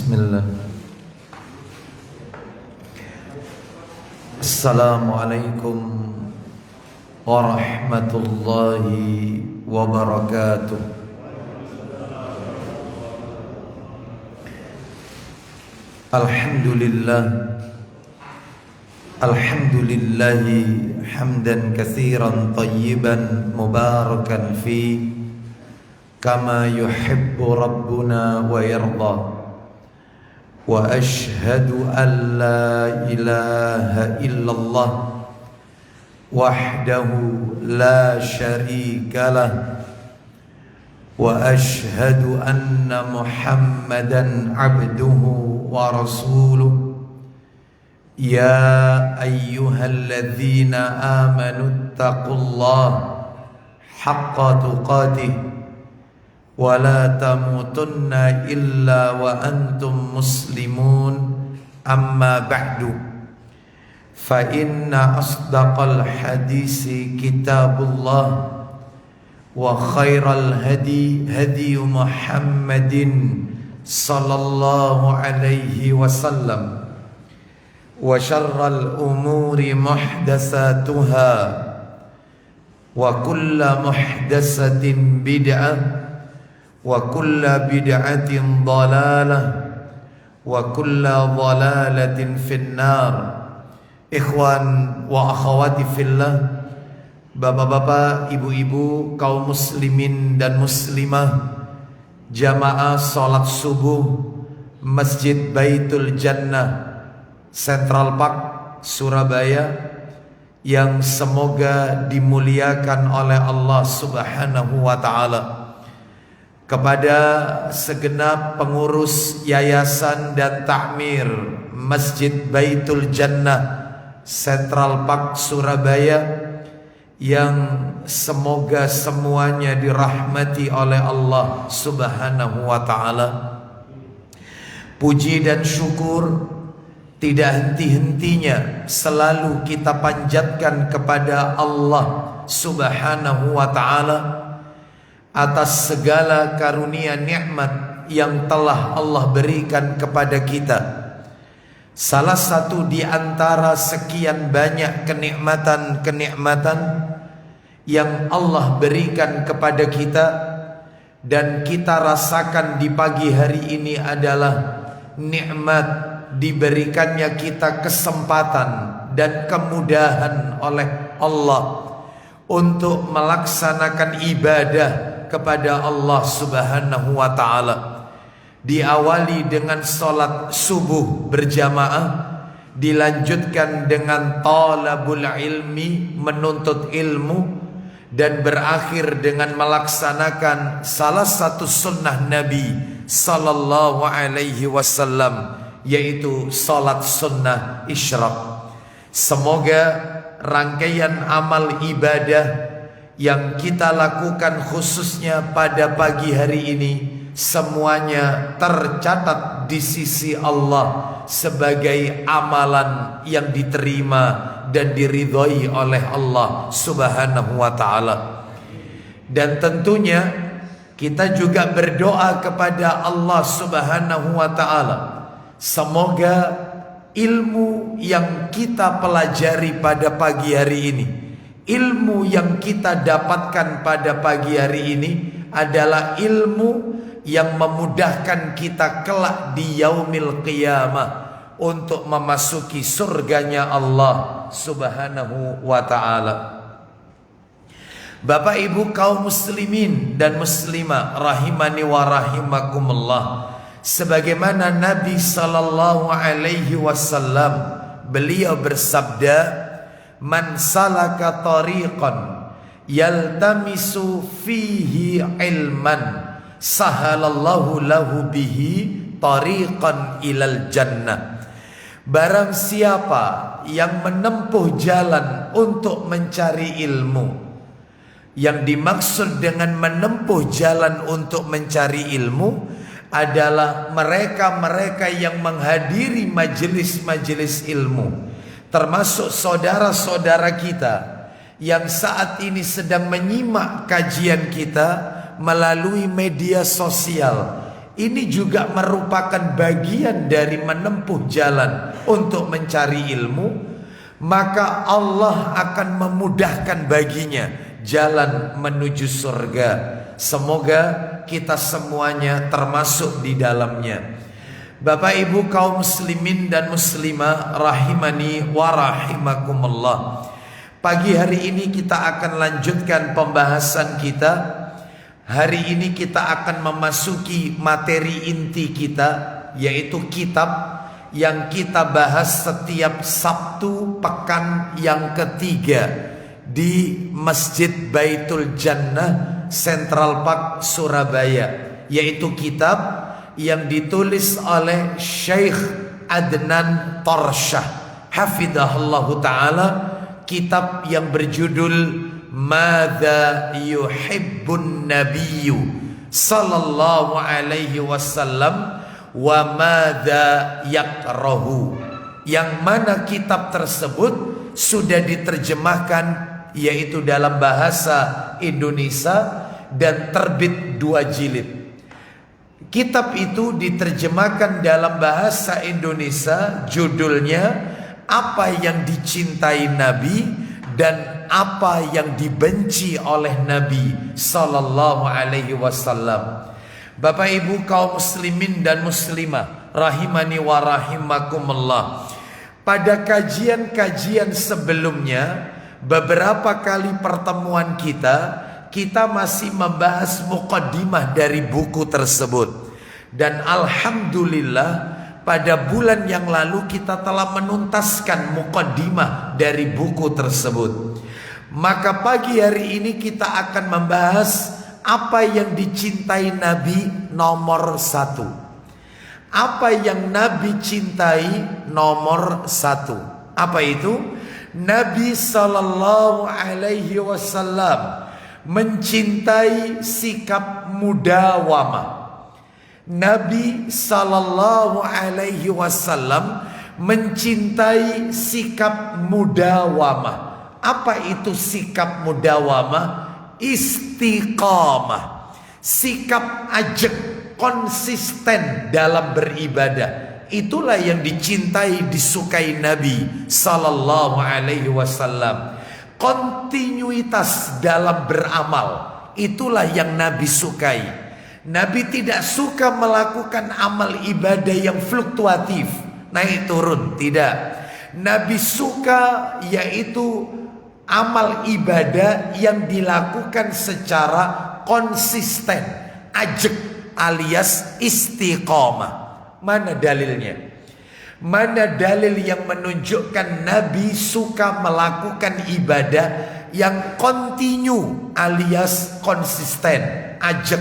Bismillah. Assalamualaikum warahmatullahi wabarakatuh. Alhamdulillah. Alhamdulillahi hamdan katsiran tayyiban mubarakan fi kama yuhibbu rabbuna wa yarda. Wa ashhadu an la ilaha illallah wahdahu la syarika lah. Wa ashhadu anna Muhammadan abduhu wa rasuluh. Ya ayyuhalladzina amanu taqullaha haqqa tuqatih wa la tamutunna illa wa antum muslimun. Amma ba'du, fa inna asdaqal hadisi kitabullah wa khairal hadi hadi Muhammadin sallallahu alaihi wasallam wa syarral umuri muhdatsatuha wa kulla muhdatsatin bid'ah wa kulla bid'atin dhalalah wa kulla dhalalatin finnar. Ikhwan wa akhawati fillah, bapak-bapak, ibu-ibu, kaum muslimin dan muslimah, jamaah salat subuh Masjid Baitul Jannah Central Park Surabaya yang semoga dimuliakan oleh Allah Subhanahu wa taala. Kepada segenap pengurus yayasan dan takmir Masjid Baitul Jannah Central Park Surabaya yang semoga semuanya dirahmati oleh Allah Subhanahu wa taala. Puji dan syukur tidak henti-hentinya selalu kita panjatkan kepada Allah Subhanahu wa ta'ala atas segala karunia nikmat yang telah Allah berikan kepada kita. Salah satu di antara sekian banyak kenikmatan-kenikmatan yang Allah berikan kepada kita dan kita rasakan di pagi hari ini adalah nikmat diberikannya kita kesempatan dan kemudahan oleh Allah untuk melaksanakan ibadah kepada Allah Subhanahu wa ta'ala. Diawali dengan salat subuh berjamaah, dilanjutkan dengan talabul ilmi, menuntut ilmu, dan berakhir dengan melaksanakan salah satu sunnah Nabi sallallahu alaihi wasallam, yaitu salat sunnah isyraq. Semoga rangkaian amal ibadah yang kita lakukan khususnya pada pagi hari ini semuanya tercatat di sisi Allah sebagai amalan yang diterima dan diridhai oleh Allah Subhanahu wa ta'ala. Dan tentunya kita juga berdoa kepada Allah Subhanahu wa ta'ala, semoga ilmu yang kita pelajari pada pagi hari ini, ilmu yang kita dapatkan pada pagi hari ini adalah ilmu yang memudahkan kita kelak di yaumil qiyamah untuk memasuki surganya Allah Subhanahu wa ta'ala. Bapak ibu kaum muslimin dan muslimah rahimani wa rahimakumullah, sebagaimana Nabi sallallahu alaihi wasallam beliau bersabda, man salaka tariqan yaltamisu fihi ilman sahalallahu lahu bihi tariqan ilal jannah. Barang siapa yang menempuh jalan untuk mencari ilmu, yang dimaksud dengan menempuh jalan untuk mencari ilmu adalah mereka-mereka yang menghadiri majelis-majelis ilmu, termasuk saudara-saudara kita yang saat ini sedang menyimak kajian kita melalui media sosial. ini juga merupakan bagian dari menempuh jalan untuk mencari ilmu, maka Allah akan memudahkan baginya jalan menuju surga. Semoga kita semuanya termasuk di dalamnya. Bapak Ibu kaum muslimin dan muslimah rahimani wa rahimakumullah. Pagi hari ini kita akan lanjutkan pembahasan kita. Hari ini kita akan memasuki materi inti kita, yaitu kitab yang kita bahas setiap Sabtu pekan yang ketiga di Masjid Baitul Jannah Central Park Surabaya, yaitu kitab yang ditulis oleh Syekh Adnan Torsyah hafidhahullahu ta'ala. Kitab yang berjudul Madza yuhibbun nabiyyu sallallahu alaihi wasallam wa madza yakrahu, yang mana kitab tersebut sudah diterjemahkan yaitu dalam bahasa Indonesia dan terbit 2 jilid. Kitab itu diterjemahkan dalam bahasa Indonesia, judulnya Apa yang Dicintai Nabi dan Apa yang Dibenci oleh Nabi sallallahu alaihi wasallam. Bapak Ibu kaum muslimin dan muslimah rahimani wa rahimakumullah. Pada kajian-kajian sebelumnya, beberapa kali pertemuan kita masih membahas muqaddimah dari buku tersebut. Dan alhamdulillah pada bulan yang lalu kita telah menuntaskan muqaddimah dari buku tersebut. Maka pagi hari ini kita akan membahas apa yang dicintai Nabi nomor 1. Apa yang Nabi cintai nomor 1? Apa itu? Nabi sallallahu alaihi wasallam mencintai sikap mudawamah. Nabi sallallahu alaihi wasallam mencintai sikap mudawamah. Apa itu sikap mudawamah? Istiqamah, sikap ajak, konsisten dalam beribadah. Itulah yang dicintai, disukai Nabi sallallahu alaihi wasallam. Kontinuitas dalam beramal, itulah yang Nabi sukai. Nabi tidak suka melakukan amal ibadah yang fluktuatif, naik turun, tidak. Nabi suka yaitu amal ibadah yang dilakukan secara konsisten, ajak alias istiqamah. Mana dalilnya? Mana dalil yang menunjukkan Nabi suka melakukan ibadah yang kontinu alias konsisten, ajak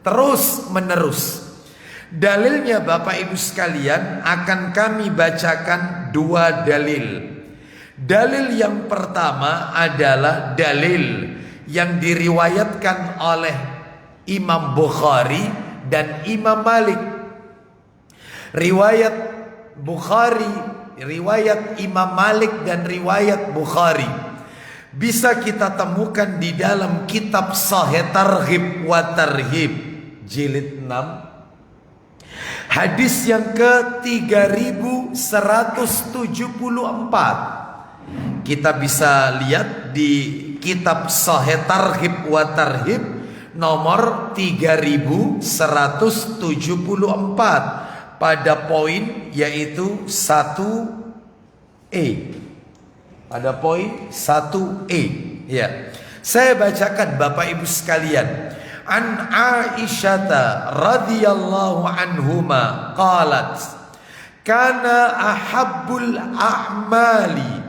terus menerus? Dalilnya Bapak Ibu sekalian akan kami bacakan 2 dalil. Dalil yang pertama adalah dalil yang diriwayatkan oleh Imam Bukhari dan Imam Malik. Riwayat Bukhari, riwayat Imam Malik dan riwayat Bukhari bisa kita temukan di dalam kitab Sahih Targhib wa Tarhib jilid 6, hadis yang ke-3174. Kita bisa lihat di kitab Sahih Targhib wa Tarhib nomor 3174 pada poin yaitu 1E. Pada poin 1E. Ya. Saya bacakan Bapak Ibu sekalian. An Aisyah radhiyallahu anhuma qalat kana ahabbul a'mali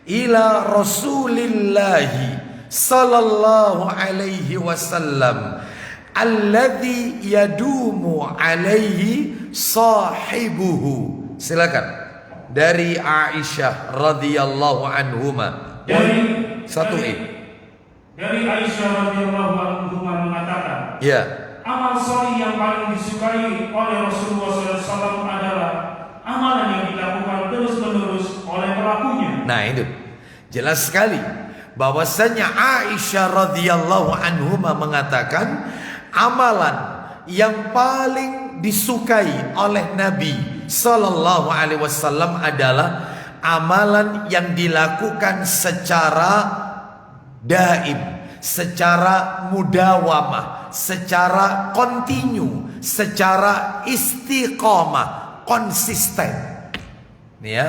ila Rasulillahi sallallahu alaihi wasallam alladhi yadumu alaihi sahibuhu. Silakan dari Aisyah radhiyallahu anhuma. Dari 1E. Dari Aisyah radhiyallahu anhuma mengatakan, Ya. amal sholih yang paling disukai oleh Rasulullah SAW adalah amalan yang dilakukan terus-menerus oleh pelakunya. Nah itu jelas sekali bahwasanya Aisyah radhiyallahu anhuma mengatakan amalan yang paling disukai oleh Nabi Sallallahu Alaihi Wasallam adalah amalan yang dilakukan secara daim, secara mudawamah, secara kontinu, secara istiqomah, konsisten. Nih ya.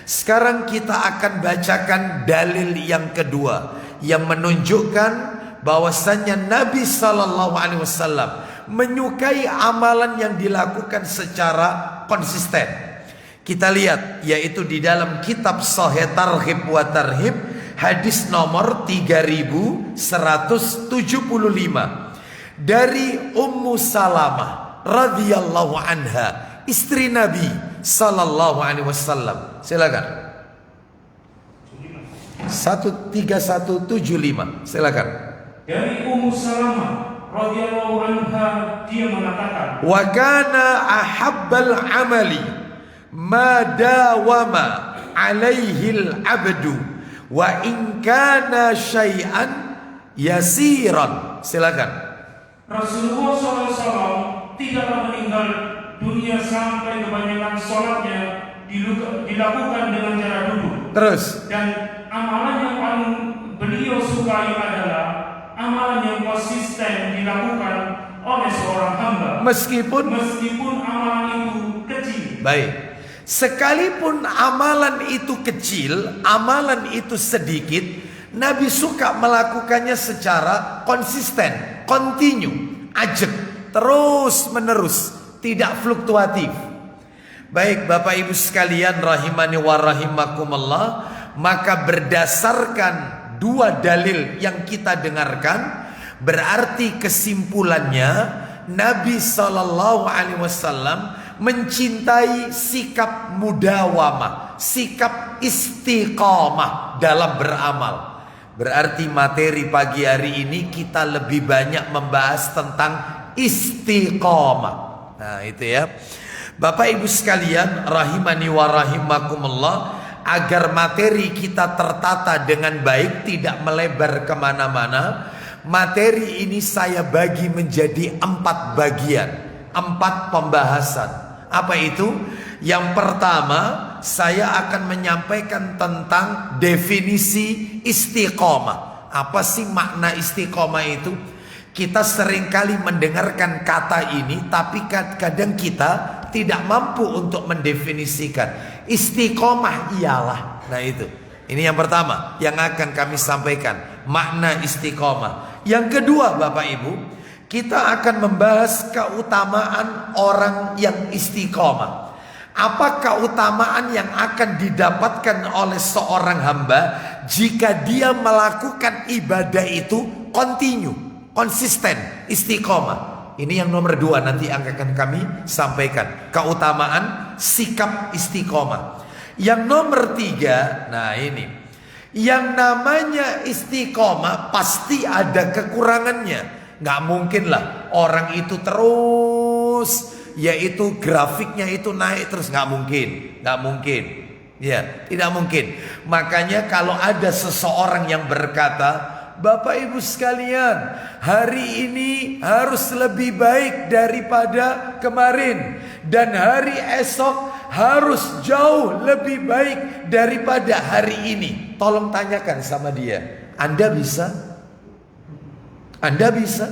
Sekarang kita akan bacakan dalil yang kedua yang menunjukkan bahwasannya Nabi Sallallahu Alaihi Wasallam menyukai amalan yang dilakukan secara konsisten. Kita lihat, yaitu di dalam kitab Sahih Targhib wa Tarhib, hadis nomor 3175 dari Ummu Salamah radhiyallahu anha, istri Nabi Sallallahu Alaihi Wasallam. Silakan. 13175. Silakan. Dari Ummu Salamah radhiyallahu anha, dia mengatakan, Wa kana ahabbal amali ma dawama alaihi al-abdu wa in kana syai'an yasiran. Silakan. Rasulullah SAW tidaklah meninggal dunia sampai kebanyakan sholatnya dilakukan dengan cara duduk. Terus. Dan amalan yang paling beliau sukai adalah amalan yang konsisten dilakukan oleh seorang hamba. Meskipun amalan itu kecil. Baik. Sekalipun amalan itu kecil, amalan itu sedikit, Nabi suka melakukannya secara konsisten, kontinu, ajak, terus menerus, tidak fluktuatif. Baik Bapak Ibu sekalian rahimani wa rahimakumullah, maka berdasarkan dua dalil yang kita dengarkan, berarti kesimpulannya Nabi Sallallahu Alaihi Wasallam mencintai sikap mudawamah, sikap istiqamah dalam beramal. Berarti materi pagi hari ini kita lebih banyak membahas tentang istiqamah. Nah itu ya Bapak Ibu sekalian rahimani wa rahimakumullah, agar materi kita tertata dengan baik, tidak melebar kemana-mana, materi ini saya bagi menjadi 4 bagian, 4 pembahasan. Apa itu? Yang pertama, saya akan menyampaikan tentang definisi istiqomah. Apa sih makna istiqomah itu? Kita seringkali mendengarkan kata ini, tapi kadang kita tidak mampu untuk mendefinisikan. Istiqomah ialah. Nah itu. Ini yang pertama yang akan kami sampaikan, makna istiqomah. Yang kedua Bapak Ibu, kita akan membahas keutamaan orang yang istiqomah. Apa keutamaan yang akan didapatkan oleh seorang hamba jika dia melakukan ibadah itu kontinu, konsisten, istiqomah. Ini yang nomor 2 nanti akan kami sampaikan, keutamaan sikap istiqomah. Yang nomor 3, nah ini, yang namanya istiqomah pasti ada kekurangannya. Gak mungkin lah orang itu terus, yaitu grafiknya itu naik terus, gak mungkin. Ya, tidak mungkin. Makanya kalau ada seseorang yang berkata, Bapak Ibu sekalian, hari ini harus lebih baik daripada kemarin, dan hari esok harus jauh lebih baik daripada hari ini. Tolong tanyakan sama dia, Anda bisa? Anda bisa?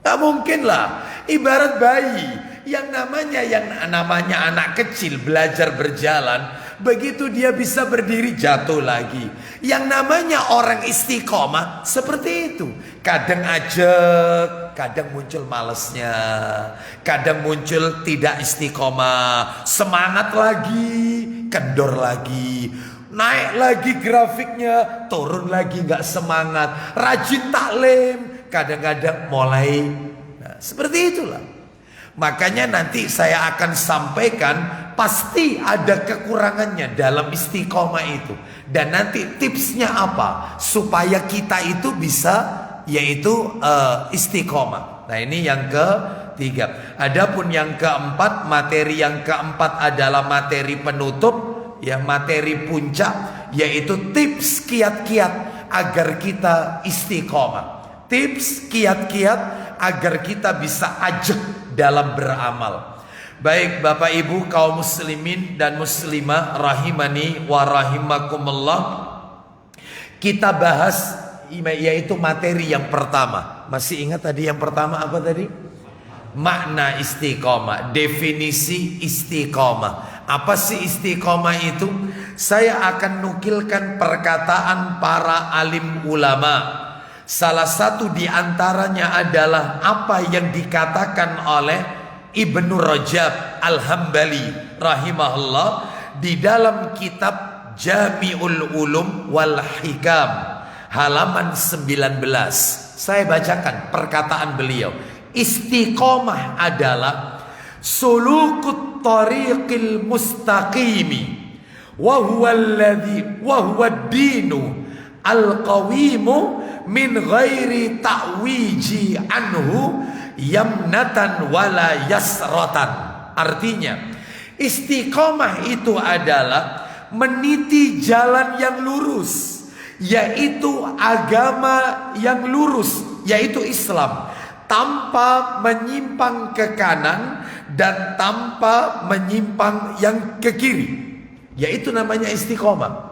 Tak mungkin lah. Ibarat bayi, yang namanya anak kecil belajar berjalan, begitu dia bisa berdiri jatuh lagi. Yang namanya orang istiqomah seperti itu. Kadang ajak, kadang muncul malesnya, kadang muncul tidak istiqomah, semangat lagi, kendor lagi, naik lagi grafiknya, turun lagi nggak semangat, rajin taklim, kadang-kadang mulai. Nah, seperti itulah. Makanya nanti saya akan sampaikan pasti ada kekurangannya dalam istiqomah itu. Dan nanti tipsnya apa supaya kita itu bisa, yaitu istiqomah. Nah ini yang ketiga. Adapun yang keempat, materi yang keempat adalah materi penutup, ya materi puncak, yaitu tips kiat-kiat agar kita istiqomah. Tips kiat-kiat agar kita bisa ajak dalam beramal. Baik Bapak Ibu kaum muslimin dan muslimah rahimani wa rahimakumullah, kita bahas yaitu materi yang pertama. Masih ingat tadi yang pertama apa tadi? Makna istiqomah, definisi istiqomah. Apa sih istiqomah itu? Saya akan nukilkan perkataan para alim ulama. Salah satu di antaranya adalah apa yang dikatakan oleh Ibnu Rajab Al-Hambali rahimahullah di dalam kitab Jami'ul Ulum wal Hikam halaman 19. Saya bacakan perkataan beliau. Istiqomah adalah sulukut tariqil mustaqimi wa huwa dinu al-qawimu min ghairi ta'wiji anhu yamnatan wala yasratan. Artinya istiqomah itu adalah meniti jalan yang lurus, yaitu agama yang lurus, yaitu Islam, tanpa menyimpang ke kanan dan tanpa menyimpang yang ke kiri, yaitu namanya istiqomah.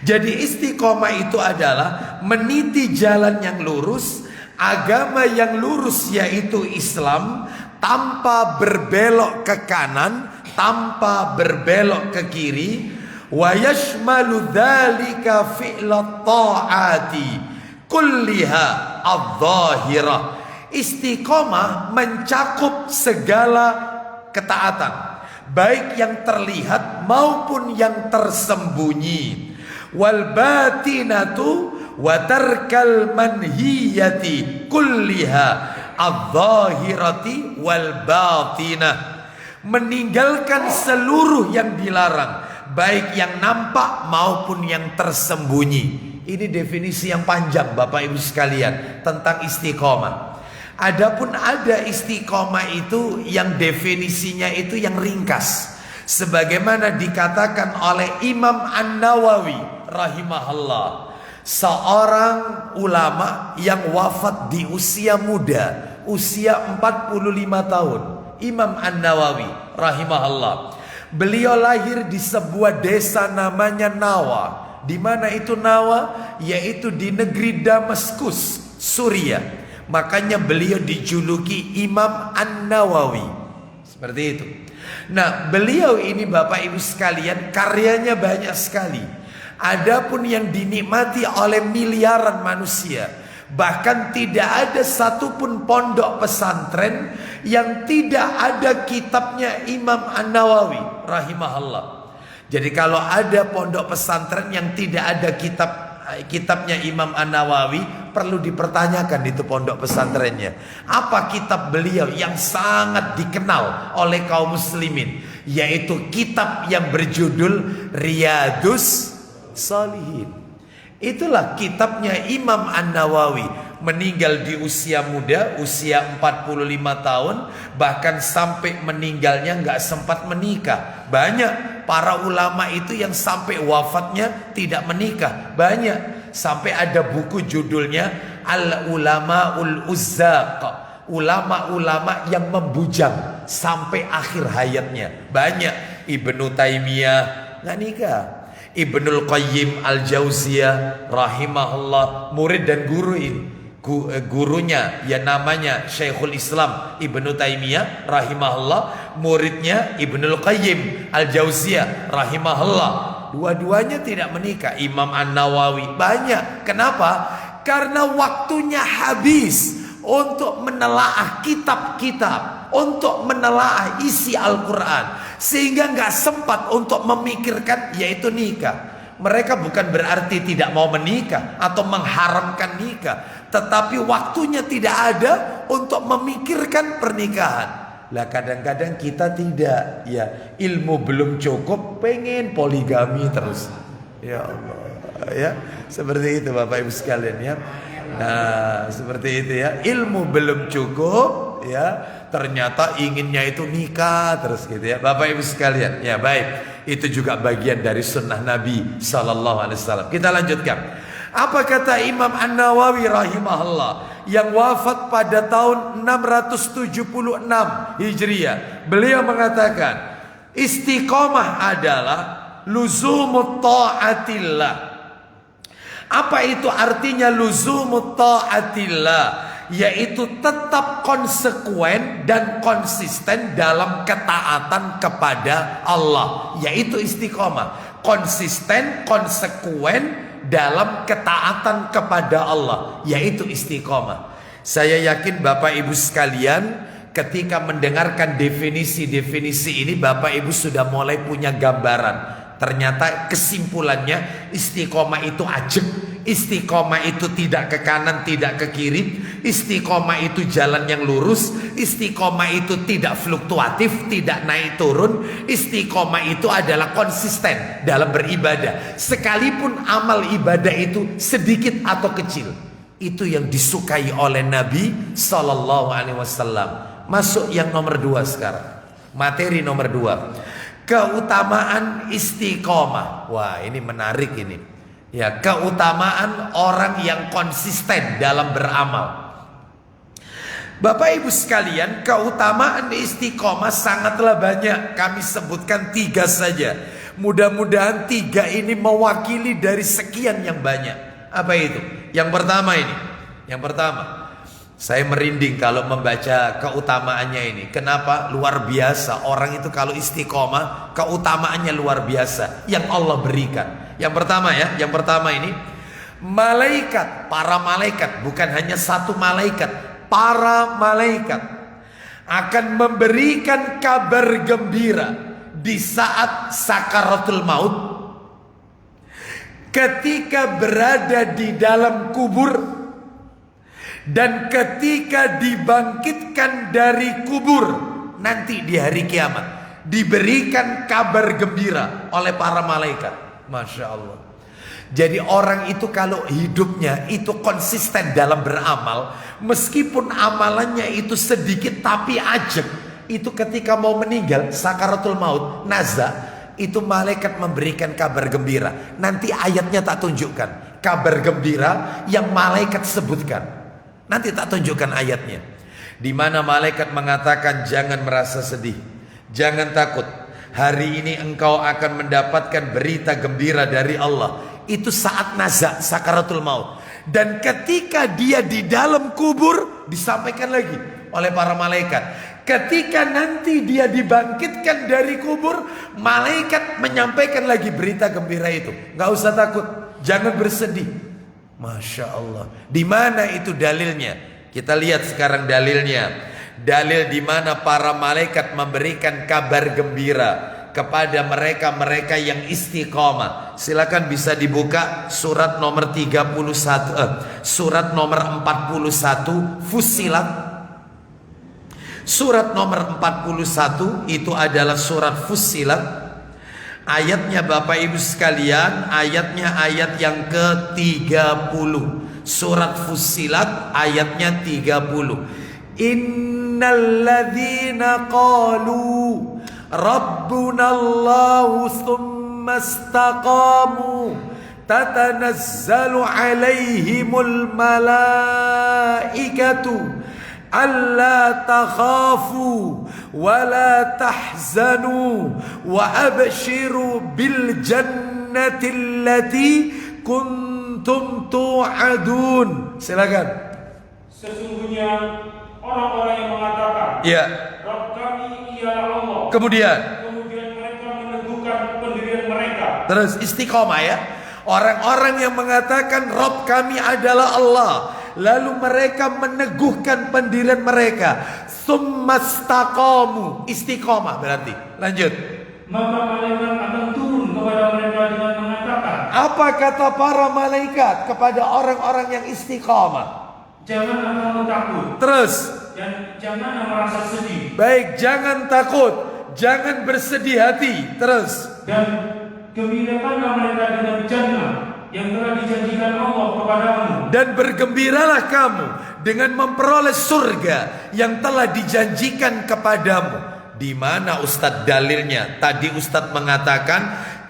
Jadi istiqomah itu adalah meniti jalan yang lurus, agama yang lurus yaitu Islam, tanpa berbelok ke kanan, tanpa berbelok ke kiri. Wa yashmalu dzalika fi'lat ta'ati kulliha adh-dhahirah. Istiqomah mencakup segala ketaatan, baik yang terlihat maupun yang tersembunyi. Wal batinatu wa tarkal manhiyati kulliha adh-dhahirati wal batinah. Meninggalkan seluruh yang dilarang, baik yang nampak maupun yang tersembunyi. Ini definisi yang panjang Bapak Ibu sekalian tentang istiqomah. Adapun ada istiqomah itu yang definisinya itu yang ringkas, sebagaimana dikatakan oleh Imam An-Nawawi rahimahullah, seorang ulama yang wafat di usia muda, usia 45 tahun. Imam An-Nawawi rahimahullah, beliau lahir di sebuah desa namanya Nawa. Di mana itu Nawa? Yaitu di negeri Damaskus, Suriah. Makanya beliau dijuluki Imam An-Nawawi. Seperti itu. Nah, beliau ini Bapak Ibu sekalian karyanya banyak sekali. Adapun yang dinikmati oleh miliaran manusia. Bahkan tidak ada satupun pondok pesantren yang tidak ada kitabnya Imam An-Nawawi rahimahullah. Jadi kalau ada pondok pesantren yang tidak ada kitabnya Imam An-Nawawi, perlu dipertanyakan itu pondok pesantrennya. Apa kitab beliau yang sangat dikenal oleh kaum muslimin, yaitu kitab yang berjudul Riyadus Shalihin. Itulah kitabnya Imam An-Nawawi. Meninggal di usia muda, usia 45 tahun. Bahkan sampai meninggalnya gak sempat menikah. Banyak para ulama itu yang sampai wafatnya tidak menikah. Banyak. Sampai ada buku judulnya Al-Ulama'ul Uzzaq, ulama-ulama yang membujang sampai akhir hayatnya. Banyak. Ibnu Taimiyah gak nikah. Ibnul Qayyim Al-Jauziyah rahimahullah, murid dan guru ini. Gurunya ya namanya Syekhul Islam Ibnu Taimiyah rahimahullah, muridnya Ibnul Qayyim Al-Jauziyah rahimahullah. Dua-duanya tidak menikah. Imam An-Nawawi banyak. Kenapa? Karena waktunya habis untuk menelaah kitab-kitab, untuk menelaah isi Al-Quran, sehingga gak sempat untuk memikirkan yaitu nikah. Mereka bukan berarti tidak mau menikah atau mengharamkan nikah, tetapi waktunya tidak ada untuk memikirkan pernikahan. Lah kadang-kadang kita tidak, ya ilmu belum cukup, pengen poligami terus. Ya Allah, ya seperti itu Bapak Ibu sekalian ya. Nah seperti itu ya, ilmu belum cukup ya, ternyata inginnya itu nikah terus gitu ya Bapak Ibu sekalian. Ya baik, itu juga bagian dari sunnah Nabi SAW. Kita lanjutkan. Apa kata Imam An-Nawawi rahimahullah yang wafat pada tahun 676 Hijriah? Beliau mengatakan, istiqomah adalah luzumut ta'atillah. Apa itu artinya luzumut ta'atillah? Yaitu tetap konsekuen dan konsisten dalam ketaatan kepada Allah. Yaitu istiqomah. Konsisten, konsekuen dalam ketaatan kepada Allah, yaitu istiqomah. Saya yakin Bapak Ibu sekalian, ketika mendengarkan definisi-definisi ini, Bapak Ibu sudah mulai punya gambaran. Ternyata kesimpulannya, istiqomah itu ajeg, istiqomah itu tidak ke kanan, tidak ke kiri, istiqomah itu jalan yang lurus, istiqomah itu tidak fluktuatif, tidak naik turun, istiqomah itu adalah konsisten dalam beribadah. Sekalipun amal ibadah itu sedikit atau kecil, itu yang disukai oleh Nabi Sallallahu Alaihi Wasallam. Masuk yang nomor 2 sekarang, materi nomor 2. Keutamaan istiqomah. Wah, ini menarik ini. Ya, keutamaan orang yang konsisten dalam beramal. Bapak Ibu sekalian, keutamaan istiqomah sangatlah banyak. Kami sebutkan 3 saja. Mudah-mudahan 3 ini mewakili dari sekian yang banyak. Apa itu? Yang pertama ini. Yang pertama, saya merinding kalau membaca keutamaannya ini. Kenapa? Luar biasa. Orang itu kalau istiqomah, keutamaannya luar biasa yang Allah berikan. Yang pertama ya, yang pertama ini, malaikat, para malaikat, bukan hanya satu malaikat, para malaikat akan memberikan kabar gembira di saat sakaratul maut, ketika berada di dalam kubur, dan ketika dibangkitkan dari kubur nanti di hari kiamat, diberikan kabar gembira oleh para malaikat. Masya Allah. Jadi orang itu kalau hidupnya itu konsisten dalam beramal, meskipun amalannya itu sedikit tapi ajeg, itu ketika mau meninggal sakaratul maut, nazak, itu malaikat memberikan kabar gembira. Nanti ayatnya tak tunjukkan kabar gembira yang malaikat sebutkan. Nanti tak tunjukkan ayatnya, di mana malaikat mengatakan, jangan merasa sedih, jangan takut. Hari ini engkau akan mendapatkan berita gembira dari Allah. Itu saat nazak, sakaratul maut. Dan ketika dia di dalam kubur, disampaikan lagi oleh para malaikat. Ketika nanti dia dibangkitkan dari kubur, malaikat menyampaikan lagi berita gembira itu. Gak usah takut, jangan bersedih. Masya Allah. Di mana itu dalilnya? Kita lihat sekarang dalilnya. Dalil di mana para malaikat memberikan kabar gembira kepada mereka-mereka yang istiqomah. Silakan bisa dibuka surat nomor 31, surat nomor 41 Fussilat. Surat nomor 41 itu adalah surat Fussilat. Ayatnya Bapak Ibu sekalian, ayatnya ayat yang ke-30. Surat Fussilat ayatnya 30. Innalladzina qalu Rabbunallahu thumma istaqamu tatanazzalu alaihimul malaikatu alla takhafu wa la tahzanu wa abshiru bil jannati allati kuntum tu'adun. Silakan. Sesungguhnya orang-orang yang mengatakan, ya, Rabb kami ialah Allah. Kemudian mereka meneguhkan pendirian mereka. Terus istiqomah ya. Orang-orang yang mengatakan Rabb kami adalah Allah, lalu mereka meneguhkan pendirian mereka. Summastaqamu, istiqomah berarti. Lanjut. Maka malaikat akan turun kepada mereka dengan mengatakan, apa kata para malaikat kepada orang-orang yang istiqomah? Jangan kamu takut. Terus. Dan jangan merasa sedih. Baik, jangan takut, jangan bersedih hati. Terus. Dan gembirakanlah mereka dengan jannah yang telah dijanjikan Allah kepadamu. Dan bergembiralah kamu dengan memperoleh surga yang telah dijanjikan kepadamu. Di mana Ustadz dalilnya? Tadi Ustadz mengatakan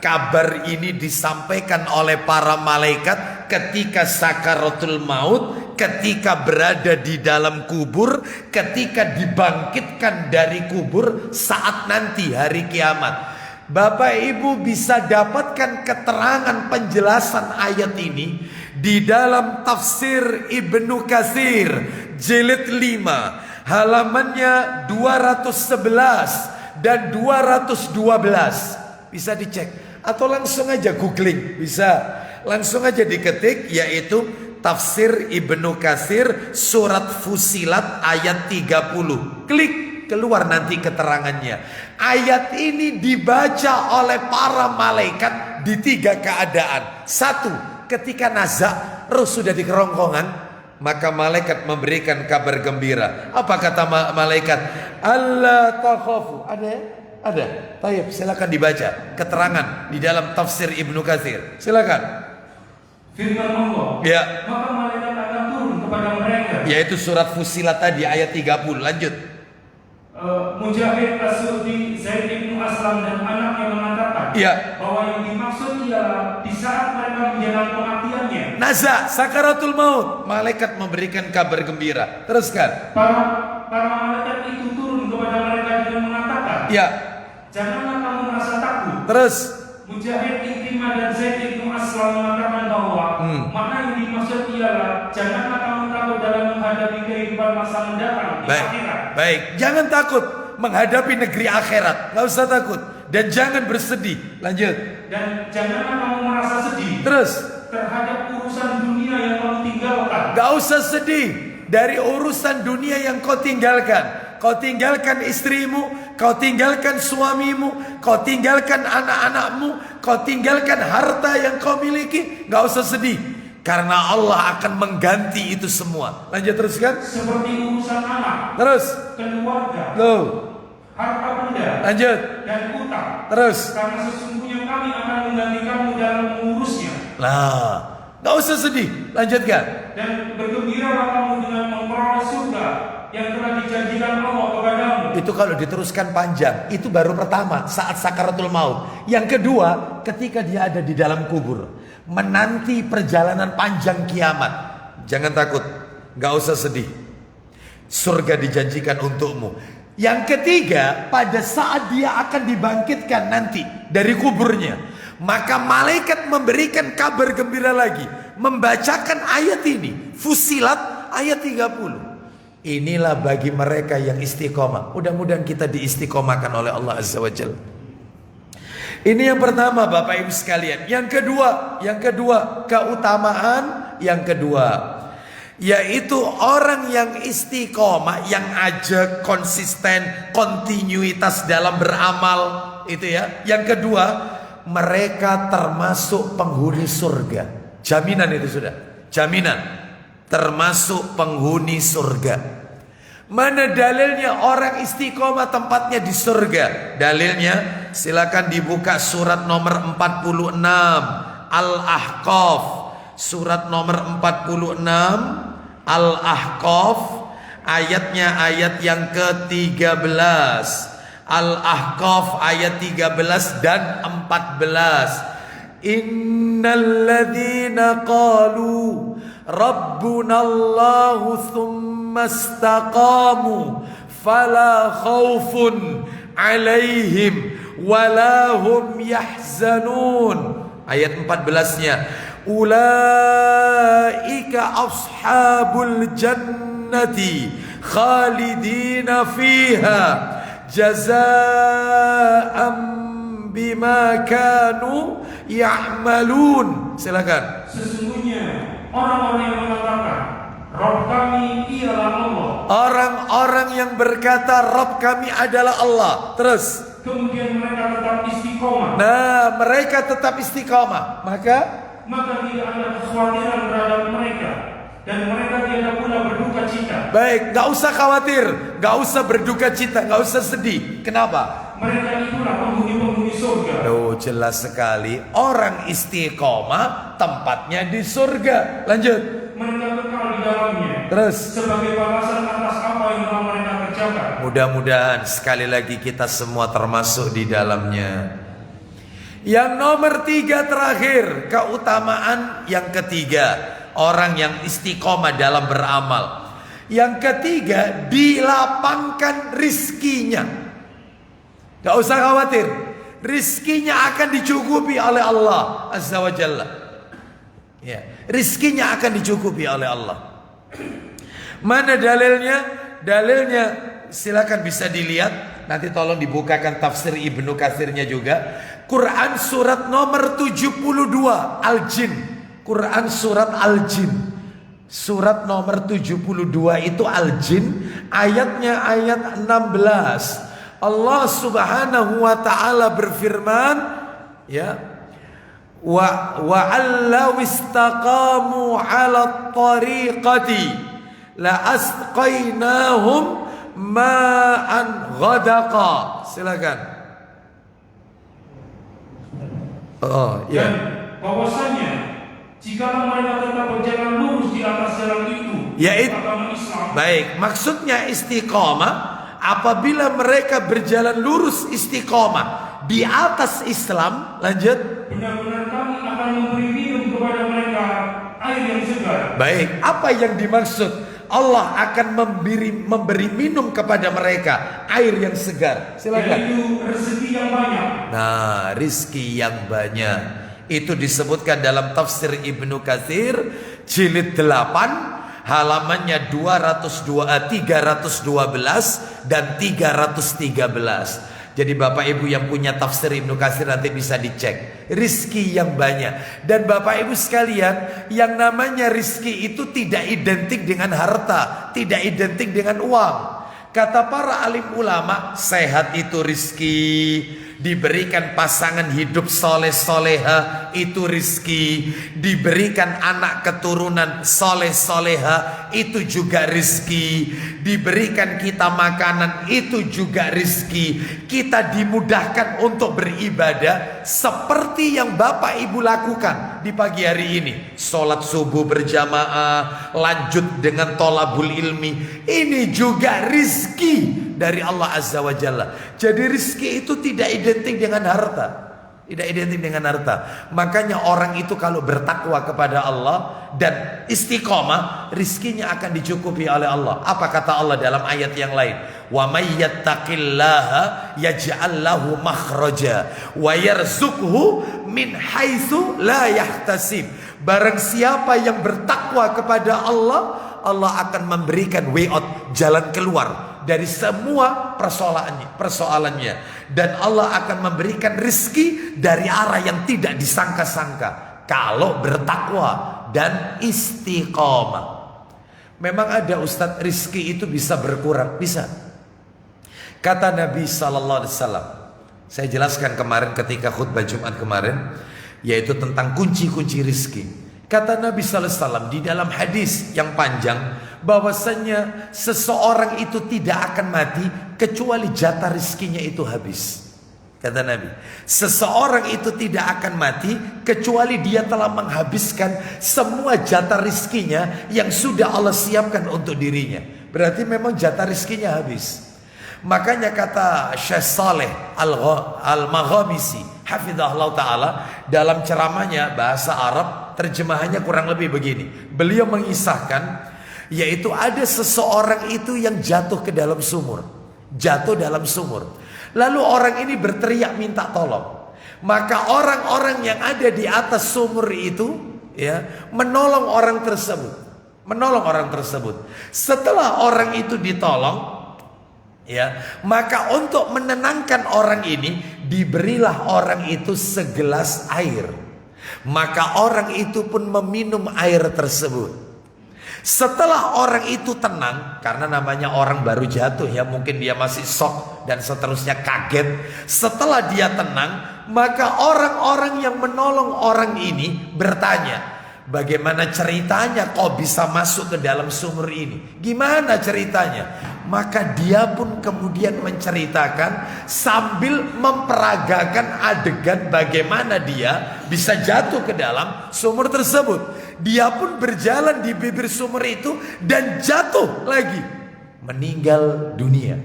kabar ini disampaikan oleh para malaikat ketika sakaratul maut, ketika berada di dalam kubur, ketika dibangkitkan dari kubur saat nanti hari kiamat. Bapak Ibu bisa dapatkan keterangan penjelasan ayat ini di dalam tafsir Ibnu Katsir jilid 5 halamannya 211 dan 212. Bisa dicek atau langsung aja googling, bisa langsung aja diketik, yaitu tafsir Ibnu Katsir surat Fusilat ayat 30. Klik, keluar nanti keterangannya. Ayat ini dibaca oleh para malaikat di 3 keadaan. 1, ketika nazak roh sudah di kerongkongan, maka malaikat memberikan kabar gembira. Apa kata malaikat? Allah takhafu. Ada ya? Ada. Baik, silakan dibaca keterangan di dalam tafsir Ibnu Katsir. Silakan. Firman Allah. Ya. Maka malaikat akan turun kepada mereka. Yaitu surat Fusilat tadi ayat 30. Lanjut. Mujahid As-Suddi Zaid bin Aslam dan anaknya mengatakan bahwa yang dimaksud ialah di saat mereka menjalani pengabdiannya. Nazak, sakaratul maut, malaikat memberikan kabar gembira. Teruskan. Para malaikat itu turun kepada mereka dengan mengatakan, janganlah kamu merasa takut. Terus Mujahid, Ikrimah dan Zaid bin Aslam mengatakan bahwa makna yang dimaksud ialah janganlah kamu takut dalam menghadapi kehidupan masa mendatang di akhirat. Baik, jangan takut menghadapi negeri akhirat. Gak usah takut dan jangan bersedih. Lanjut. Dan janganlah kamu merasa sedih. Terus terhadap urusan dunia yang kamu tinggalkan. Gak usah sedih dari urusan dunia yang kau tinggalkan. Kau tinggalkan istrimu, kau tinggalkan suamimu, kau tinggalkan anak-anakmu, kau tinggalkan harta yang kau miliki. Gak usah sedih, karena Allah akan mengganti itu semua. Lanjut teruskan. Seperti urusan anak, terus keluarga, harta benda, lanjut, dan utang. Terus. Karena sesungguhnya kami akan menggantikanmu dalam mengurusnya. Nah, gak usah sedih. Lanjutkan. Dan bergembiralah kamu dengan memperoleh surga yang telah dijanjikan Allah kepadamu. Itu kalau diteruskan panjang, itu baru pertama saat sakaratul maut. Yang kedua, ketika dia ada di dalam kubur, menanti perjalanan panjang kiamat. Jangan takut, gak usah sedih. Surga dijanjikan untukmu. Yang ketiga, pada saat dia akan dibangkitkan nanti dari kuburnya, maka malaikat memberikan kabar gembira lagi, membacakan ayat ini, Fusilat ayat 30. Inilah bagi mereka yang istiqomah. Mudah-mudahan kita diistiqomahkan oleh Allah Azza wa Jalla. Ini yang pertama Bapak Ibu sekalian. Yang kedua keutamaan yang kedua, yaitu orang yang istiqomah, yang ajak, konsisten, kontinuitas dalam beramal, itu ya. Yang kedua, mereka termasuk penghuni surga. Jaminan itu sudah. Jaminan. Termasuk penghuni surga. Mana dalilnya orang istiqomah tempatnya di surga? Dalilnya silakan dibuka surat nomor 46 Al-Ahqaf. Surat nomor 46 Al-Ahqaf, ayatnya ayat yang ke-13. Al-Ahqaf ayat 13 dan 14. Innalladzina qalu Rabbunallahu thumma istaqamu fala khaufun alaihim walahum yahzanun. Ayat 14-nya, ulaika ashabul jannati khalidina fiha jazaa'an bima kanu ya'malun. Silakan. Sesungguhnya orang-orang yang mengatakan Rabb kami ialah Allah. Orang-orang yang berkata Rabb kami adalah Allah. Terus kemudian mereka tetap istiqomah. Nah, mereka tetap istiqomah. Maka tidak ada kekhawatiran terhadap mereka, dan mereka tidak pula berduka cita. Baik, gak usah khawatir, gak usah berduka cita, gak usah sedih. Kenapa? Mereka itulah penghuni-penghuni surga. Oh, jelas sekali. Orang istiqomah tempatnya di surga. Lanjut. Mereka kekal di dalamnya. Terus sebagai balasan atas apa yang telah mereka kerjakan. Mudah-mudahan sekali lagi kita semua termasuk di dalamnya. Yang nomor 3 terakhir, keutamaan yang ketiga, orang yang istiqomah dalam beramal. Yang ketiga, dilapangkan rizkinya. Gak usah khawatir, rizkinya akan dicukupi oleh Allah Azza wa Jalla. Ya, rizkinya akan dicukupi oleh Allah. Mana dalilnya? Dalilnya silakan bisa dilihat. Nanti tolong dibukakan tafsir Ibnu Katsirnya juga. Quran surat nomor 72 Al-Jin. Quran surat Al-Jin. Surat nomor 72 itu Al-Jin. Ayatnya ayat 16. Allah Subhanahu wa taala berfirman, ya. Wa 'allaw istaqamu 'ala tariqati la asqainahum ma'an ghadaqa. Silakan. Oh, ya. Dan bahwasanya jika mereka tetap berjalan lurus di atas jalan itu, yaitu agama Islam. Baik, maksudnya istiqomah apabila mereka berjalan lurus istiqomah di atas Islam. Lanjut. Benar-benar kami akan memberi minum kepada mereka air yang segar. Baik, apa yang dimaksud? Allah akan memberi minum kepada mereka air yang segar. Silakan. Yaitu rezeki yang banyak. Nah, rizki yang banyak itu disebutkan dalam tafsir Ibnu Katsir jilid 8 halamannya 312 dan 313. Jadi Bapak Ibu yang punya tafsir Ibnu Katsir nanti bisa dicek. Rizki yang banyak. Dan Bapak Ibu sekalian, yang namanya rizki itu tidak identik dengan harta, tidak identik dengan uang. Kata para alim ulama, sehat itu rizki, diberikan pasangan hidup soleh-soleha itu rizki, diberikan anak keturunan soleh-soleha itu juga rizki, diberikan kita makanan itu juga rizki, kita dimudahkan untuk beribadah seperti yang Bapak Ibu lakukan di pagi hari ini. Sholat subuh berjamaah, lanjut dengan tolabul ilmi, ini juga rizki dari Allah Azza wa Jalla. Jadi rizki itu tidak identik dengan harta, tidak identik dengan harta. Makanya orang itu kalau bertakwa kepada Allah dan istiqomah, rizkinya akan dicukupi oleh Allah. Apa kata Allah dalam ayat yang lain? Wa may yattaqillaha yaj'al lahu makhraja wa yarzuqhu min haitsu la yahtasib. Barang siapa yang bertakwa kepada Allah, Allah akan memberikan way out, jalan keluar dari semua persoalannya. Dan Allah akan memberikan rizki dari arah yang tidak disangka-sangka kalau bertakwa dan istiqomah. Memang ada Ustadz, rizki itu bisa berkurang, bisa. Kata Nabi SAW, saya jelaskan kemarin ketika khutbah Jumat kemarin, yaitu tentang kunci-kunci rizki. Kata Nabi SAW di dalam hadis yang panjang, bahwasanya seseorang itu tidak akan mati kecuali jatah rizkinya itu habis. Kata Nabi, seseorang itu tidak akan mati kecuali dia telah menghabiskan semua jatah rizkinya yang sudah Allah siapkan untuk dirinya. Berarti memang jatah rizkinya habis. Makanya kata Syekh Saleh Al-Maghamisi hafizahullah ta'ala dalam ceramahnya bahasa Arab, terjemahannya kurang lebih begini. Beliau mengisahkan, yaitu ada seseorang itu yang jatuh ke dalam sumur. Jatuh dalam sumur. Lalu orang ini berteriak minta tolong. Maka orang-orang yang ada di atas sumur itu, ya, menolong orang tersebut. Menolong orang tersebut. Setelah orang itu ditolong, ya, maka untuk menenangkan orang ini, diberilah orang itu segelas air. Maka orang itu pun meminum air tersebut. Setelah orang itu tenang, karena namanya orang baru jatuh ya, mungkin dia masih shock dan seterusnya, kaget. Setelah dia tenang, maka orang-orang yang menolong orang ini bertanya, bagaimana ceritanya kau bisa masuk ke dalam sumur ini? Gimana ceritanya? Maka dia pun kemudian menceritakan sambil memperagakan adegan bagaimana dia bisa jatuh ke dalam sumur tersebut. Dia pun berjalan di bibir sumur itu dan jatuh lagi, meninggal dunia.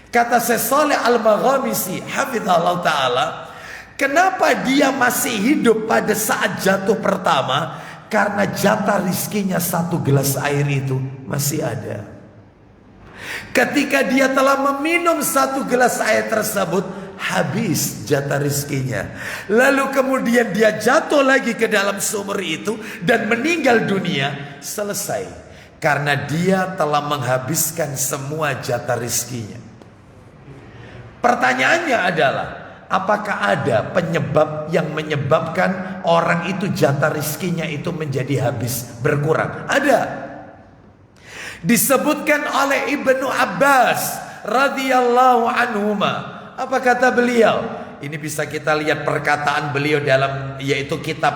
Kata Syekh Shalih Al-Maghamisi hafizahullah ta'ala, Kenapa dia masih hidup pada saat jatuh pertama? Karena jatah rizkinya 1 gelas air itu masih ada. Ketika dia telah meminum 1 gelas air tersebut, habis jatah rizkinya. Lalu kemudian dia jatuh lagi ke dalam sumur itu dan meninggal dunia, selesai. Karena dia telah menghabiskan semua jatah rizkinya. Pertanyaannya adalah, apakah ada penyebab yang menyebabkan orang itu jatah rizkinya itu menjadi habis, berkurang? Ada. Disebutkan oleh Ibnu Abbas radhiyallahu anhuma. Apa kata beliau? Ini bisa kita lihat perkataan beliau dalam, yaitu kitab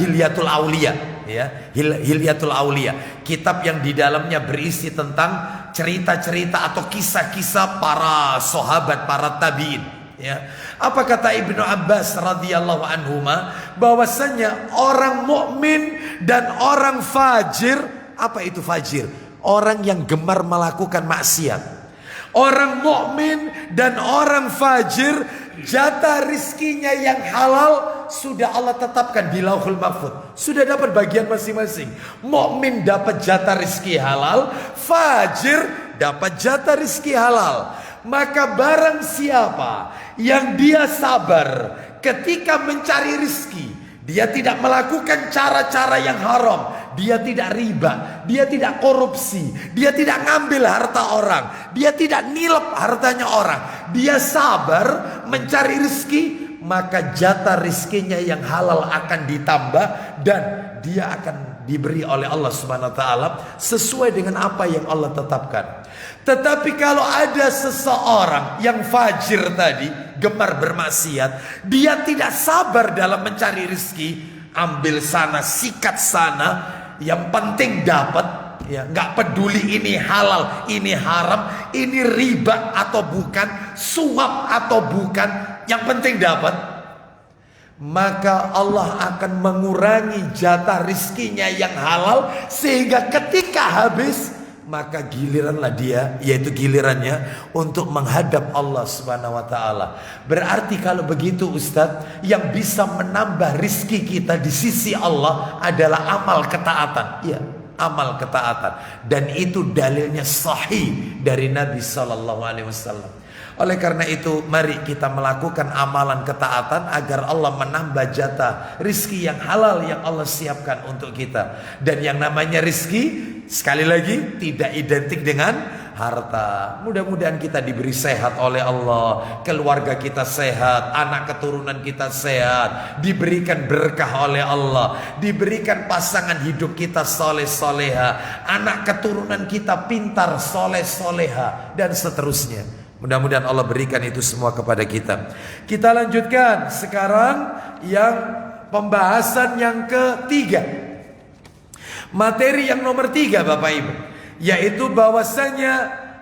Hilyatul Aulia, ya, Hilyatul Aulia, kitab yang di dalamnya berisi tentang cerita-cerita atau kisah-kisah para sahabat, para tabi'in, ya. Apa kata Ibnu Abbas radhiyallahu anhuma? Bahwasanya orang mukmin dan orang fajir, apa itu fajir? Orang yang gemar melakukan maksiat. Orang mukmin dan orang fajir, jatah rizkinya yang halal sudah Allah tetapkan di Lauhul Mahfuz. Sudah dapat bagian masing-masing. Mukmin dapat jatah rizki halal, fajir dapat jatah rizki halal. Maka barang siapa yang dia sabar ketika mencari rizki, dia tidak melakukan cara-cara yang haram, dia tidak riba, dia tidak korupsi, dia tidak ngambil harta orang, dia tidak nilep hartanya orang, dia sabar mencari rezeki, maka jatah rizkinya yang halal akan ditambah dan dia akan diberi oleh Allah Subhanahu wa taala sesuai dengan apa yang Allah tetapkan. Tetapi kalau ada seseorang yang fajir tadi, gemar bermaksiat, dia tidak sabar dalam mencari rezeki, ambil sana, sikat sana, yang penting dapat, ya, nggak peduli ini halal, ini haram, ini riba atau bukan, suap atau bukan, yang penting dapat. Maka Allah akan mengurangi jatah rizkinya yang halal, sehingga ketika habis, maka giliranlah dia, yaitu gilirannya untuk menghadap Allah Subhanahu wa taala. Berarti kalau begitu Ustadz, yang bisa menambah rizki kita di sisi Allah adalah amal ketaatan. Ya, amal ketaatan. Dan itu dalilnya sahih dari Nabi SAW. Oleh karena itu, mari kita melakukan amalan ketaatan agar Allah menambah jatah rizki yang halal yang Allah siapkan untuk kita. Dan yang namanya rizki, sekali lagi, tidak identik dengan harta. Mudah-mudahan kita diberi sehat oleh Allah, keluarga kita sehat, anak keturunan kita sehat, diberikan berkah oleh Allah, diberikan pasangan hidup kita soleh soleha, anak keturunan kita pintar soleh soleha, dan seterusnya. Mudah-mudahan Allah berikan itu semua kepada kita. Kita lanjutkan sekarang yang pembahasan yang ketiga. Materi yang nomor 3 Bapak Ibu, yaitu bahwasanya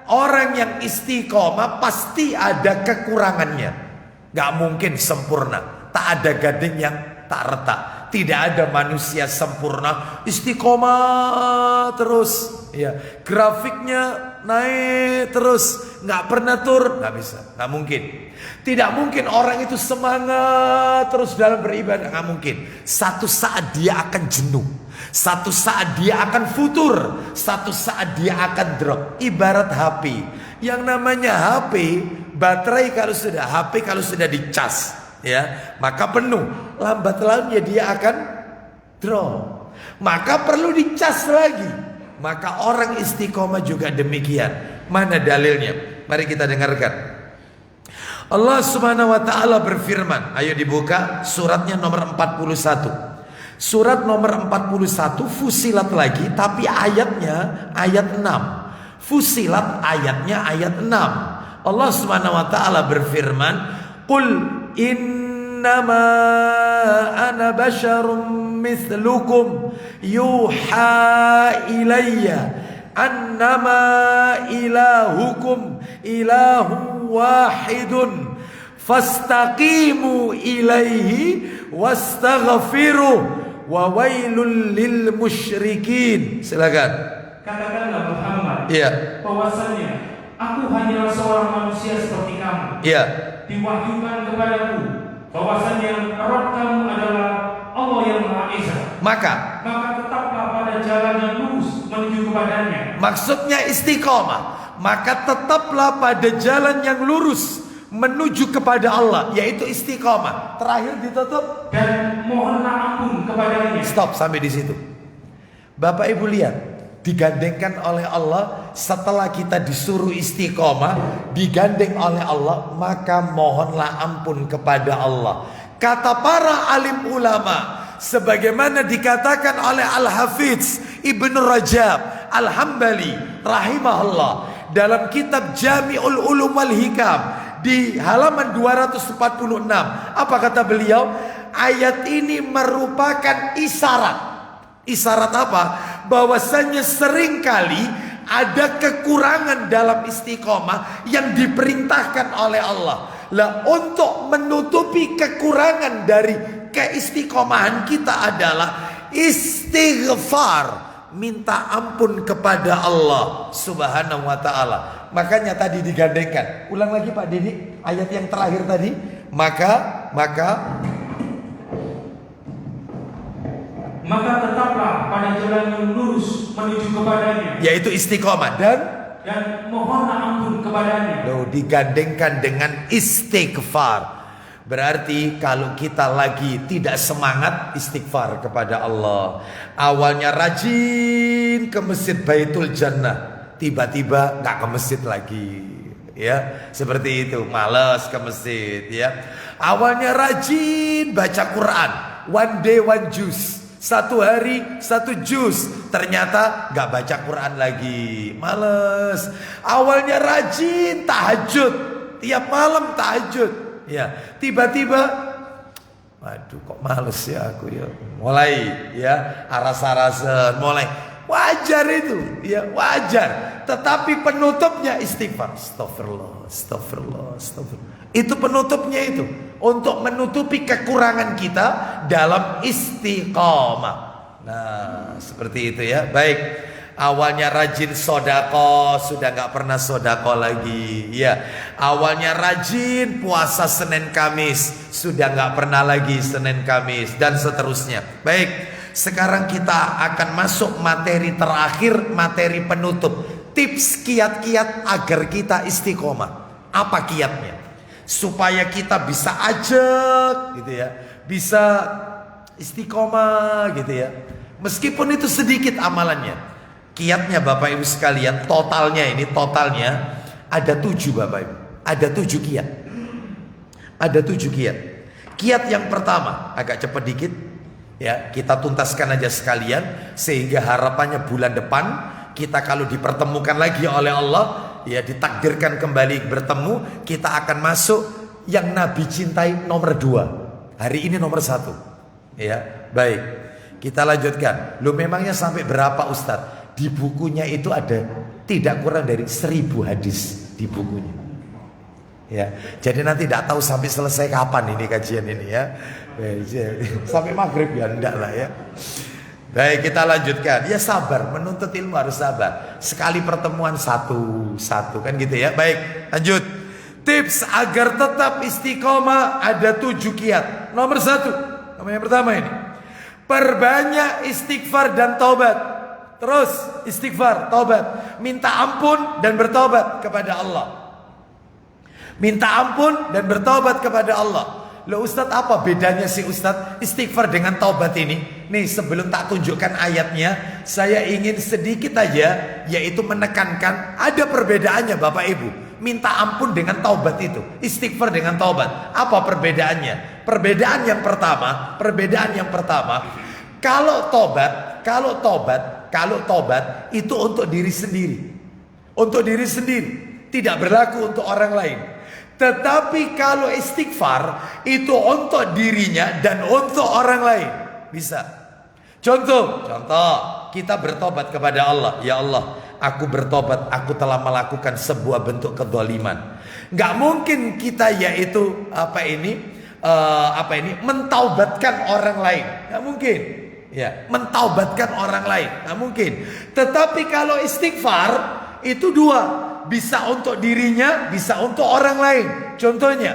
orang yang istiqomah pasti ada kekurangannya. Gak mungkin sempurna. Tak ada gading yang tak retak. Tidak ada manusia sempurna istiqomah terus, ya, grafiknya naik terus, nggak pernah turun, nggak bisa, nggak mungkin. Tidak mungkin orang itu semangat terus dalam beribadah, nggak mungkin. Satu saat dia akan jenuh, satu saat dia akan futur, satu saat dia akan drop. Ibarat HP, yang namanya HP, baterai kalau sudah dicas, ya, maka penuh. Lambat launnya dia akan drop, maka perlu dicas lagi. Maka orang istiqomah juga demikian. Mana dalilnya? Mari kita dengarkan. Allah Subhanahu wa taala berfirman, ayo dibuka suratnya nomor 41. Surat nomor 41 Fusilat lagi, tapi ayatnya ayat 6. Fusilat ayatnya ayat 6. Allah Subhanahu wa taala berfirman, "Qul innama ana basyarum mithlukum yuha ilayya annama ilahukum ilahu wahidun fastaqimu ilaihi wastaghfiruh wa wailul lil musyrikin." Silakan. Katakanlah Muhammad, iya, bahwasanya aku hanyalah seorang manusia seperti kamu. iya. Diwahyukan kepadaku bahwasanya Rabb kamu adalah Allah yang Maha Esa, maka tetaplah pada jalan yang lurus menuju kepadanya. Maksudnya istiqomah, maka tetaplah pada jalan yang lurus menuju kepada Allah, yaitu istiqomah. Terakhir ditutup, dan mohonlah ampun kepadanya. Stop sampai di situ. Bapak Ibu lihat, digandengkan oleh Allah. Setelah kita disuruh istiqomah, digandeng oleh Allah, maka mohonlah ampun kepada Allah. Kata para alim ulama, sebagaimana dikatakan oleh Al-Hafidz Ibnu Rajab Al-Hambali rahimahullah dalam kitab Jami'ul Ulum wal Hikam di halaman 246. Apa kata beliau? Ayat ini merupakan isyarat. Isyarat apa? Bahwasanya seringkali ada kekurangan dalam istiqomah yang diperintahkan oleh Allah. Lah, untuk menutupi kekurangan dari keistiqomahan kita adalah istighfar, minta ampun kepada Allah Subhanahu wa taala. Makanya tadi digandengkan. Ulang lagi Pak Dedi, ayat yang terakhir tadi. Maka tetaplah pada jalan yang lurus menuju kepadanya, yaitu istiqomah, dan mohonlah ampun kepadanya. Loh, digandengkan dengan istighfar. Berarti kalau kita lagi tidak semangat istighfar kepada Allah, awalnya rajin ke masjid Baitul Jannah, tiba-tiba gak ke masjid lagi, ya seperti itu, malas ke masjid, ya. Awalnya rajin baca Quran, one day one juice, satu hari satu juz, ternyata gak baca Quran lagi, males. Awalnya rajin tahajud, tiap malam tahajud, ya tiba-tiba waduh kok males ya aku ya, mulai ya aras-arasan, mulai wajar itu ya, wajar. Tetapi penutupnya istighfar, astagfirullah, astagfirullah, astagfirullah. Itu penutupnya, itu untuk menutupi kekurangan kita dalam istiqomah. Nah seperti itu ya. Baik, awalnya rajin sodako, sudah gak pernah sodako lagi, ya. Awalnya rajin puasa Senin Kamis, sudah gak pernah lagi Senin Kamis, dan seterusnya. Baik, sekarang kita akan masuk materi terakhir, materi penutup. Tips kiat-kiat agar kita istiqomah. Apa kiatnya? Supaya kita bisa ajak gitu ya, bisa istiqomah gitu ya, meskipun itu sedikit amalannya. Kiatnya Bapak Ibu sekalian, totalnya ada 7 Bapak Ibu, ada 7 kiat. Ada 7 kiat. Kiat yang pertama agak cepat dikit ya, kita tuntaskan aja sekalian, sehingga harapannya bulan depan kita kalau dipertemukan lagi oleh Allah, ya ditakdirkan kembali bertemu, kita akan masuk yang Nabi cintai nomor 2. Hari ini nomor 1. Ya, baik. Kita lanjutkan. Lu memangnya sampai berapa Ustadz? Di bukunya itu ada tidak kurang dari 1000 hadis di bukunya. Ya, jadi nanti tidak tahu sampai selesai kapan ini kajian ini ya. Sampai maghrib ya, enggak lah ya. Baik, kita lanjutkan. Ya sabar, menuntut ilmu harus sabar. Sekali pertemuan satu kan gitu ya. Baik, lanjut. Tips agar tetap istiqomah ada 7 kiat. Nomor 1, yang pertama ini, perbanyak istighfar dan taubat. Terus istighfar, taubat, minta ampun dan bertaubat kepada Allah. Minta ampun dan bertaubat kepada Allah. Loh Ustadz, apa bedanya sih Ustadz istighfar dengan taubat ini? Nih sebelum tak tunjukkan ayatnya, saya ingin sedikit aja, yaitu menekankan ada perbedaannya Bapak Ibu. Minta ampun dengan taubat itu, istighfar dengan taubat. Apa perbedaannya? Perbedaan yang pertama, kalau tobat itu untuk diri sendiri. Untuk diri sendiri, tidak berlaku untuk orang lain. Tetapi kalau istighfar itu untuk dirinya dan untuk orang lain. Bisa. Contoh, kita bertobat kepada Allah. Ya Allah, aku bertobat, aku telah melakukan sebuah bentuk kezaliman. Gak mungkin kita yaitu mentaubatkan orang lain. Gak mungkin. Ya, mentaubatkan orang lain. Gak mungkin. Tetapi kalau istighfar itu 2. Bisa untuk dirinya, bisa untuk orang lain. Contohnya,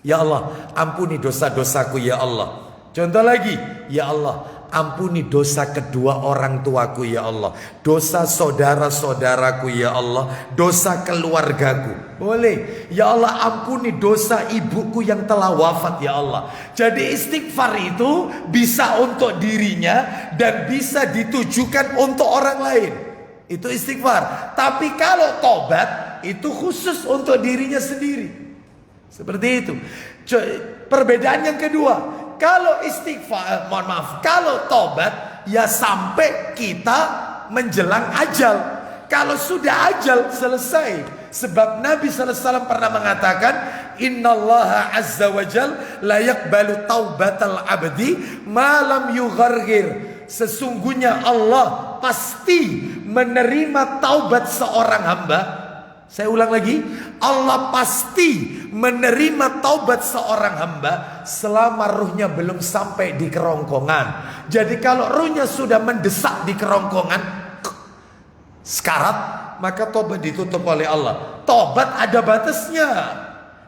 Ya Allah, ampuni dosa-dosaku ya Allah. Contoh lagi, ya Allah, ampuni dosa kedua orang tuaku ya Allah, dosa saudara-saudaraku ya Allah, dosa keluargaku. Boleh, ya Allah, ampuni dosa ibuku yang telah wafat ya Allah. Jadi istighfar itu bisa untuk dirinya dan bisa ditujukan untuk orang lain. Itu istighfar. Tapi kalau tobat itu khusus untuk dirinya sendiri. Seperti itu. Perbedaan yang kedua, kalau istighfar, kalau tobat ya sampai kita menjelang ajal. Kalau sudah ajal selesai. Sebab Nabi SAW pernah mengatakan, Innallaha azza wa jal la yaqbalu taubatal abdi malam yughargir. Sesungguhnya Allah pasti menerima taubat seorang hamba. Saya ulang lagi, Allah pasti menerima taubat seorang hamba selama ruhnya belum sampai di kerongkongan. Jadi kalau ruhnya sudah mendesak di kerongkongan, sekarat, maka taubat ditutup oleh Allah. Taubat ada batasnya.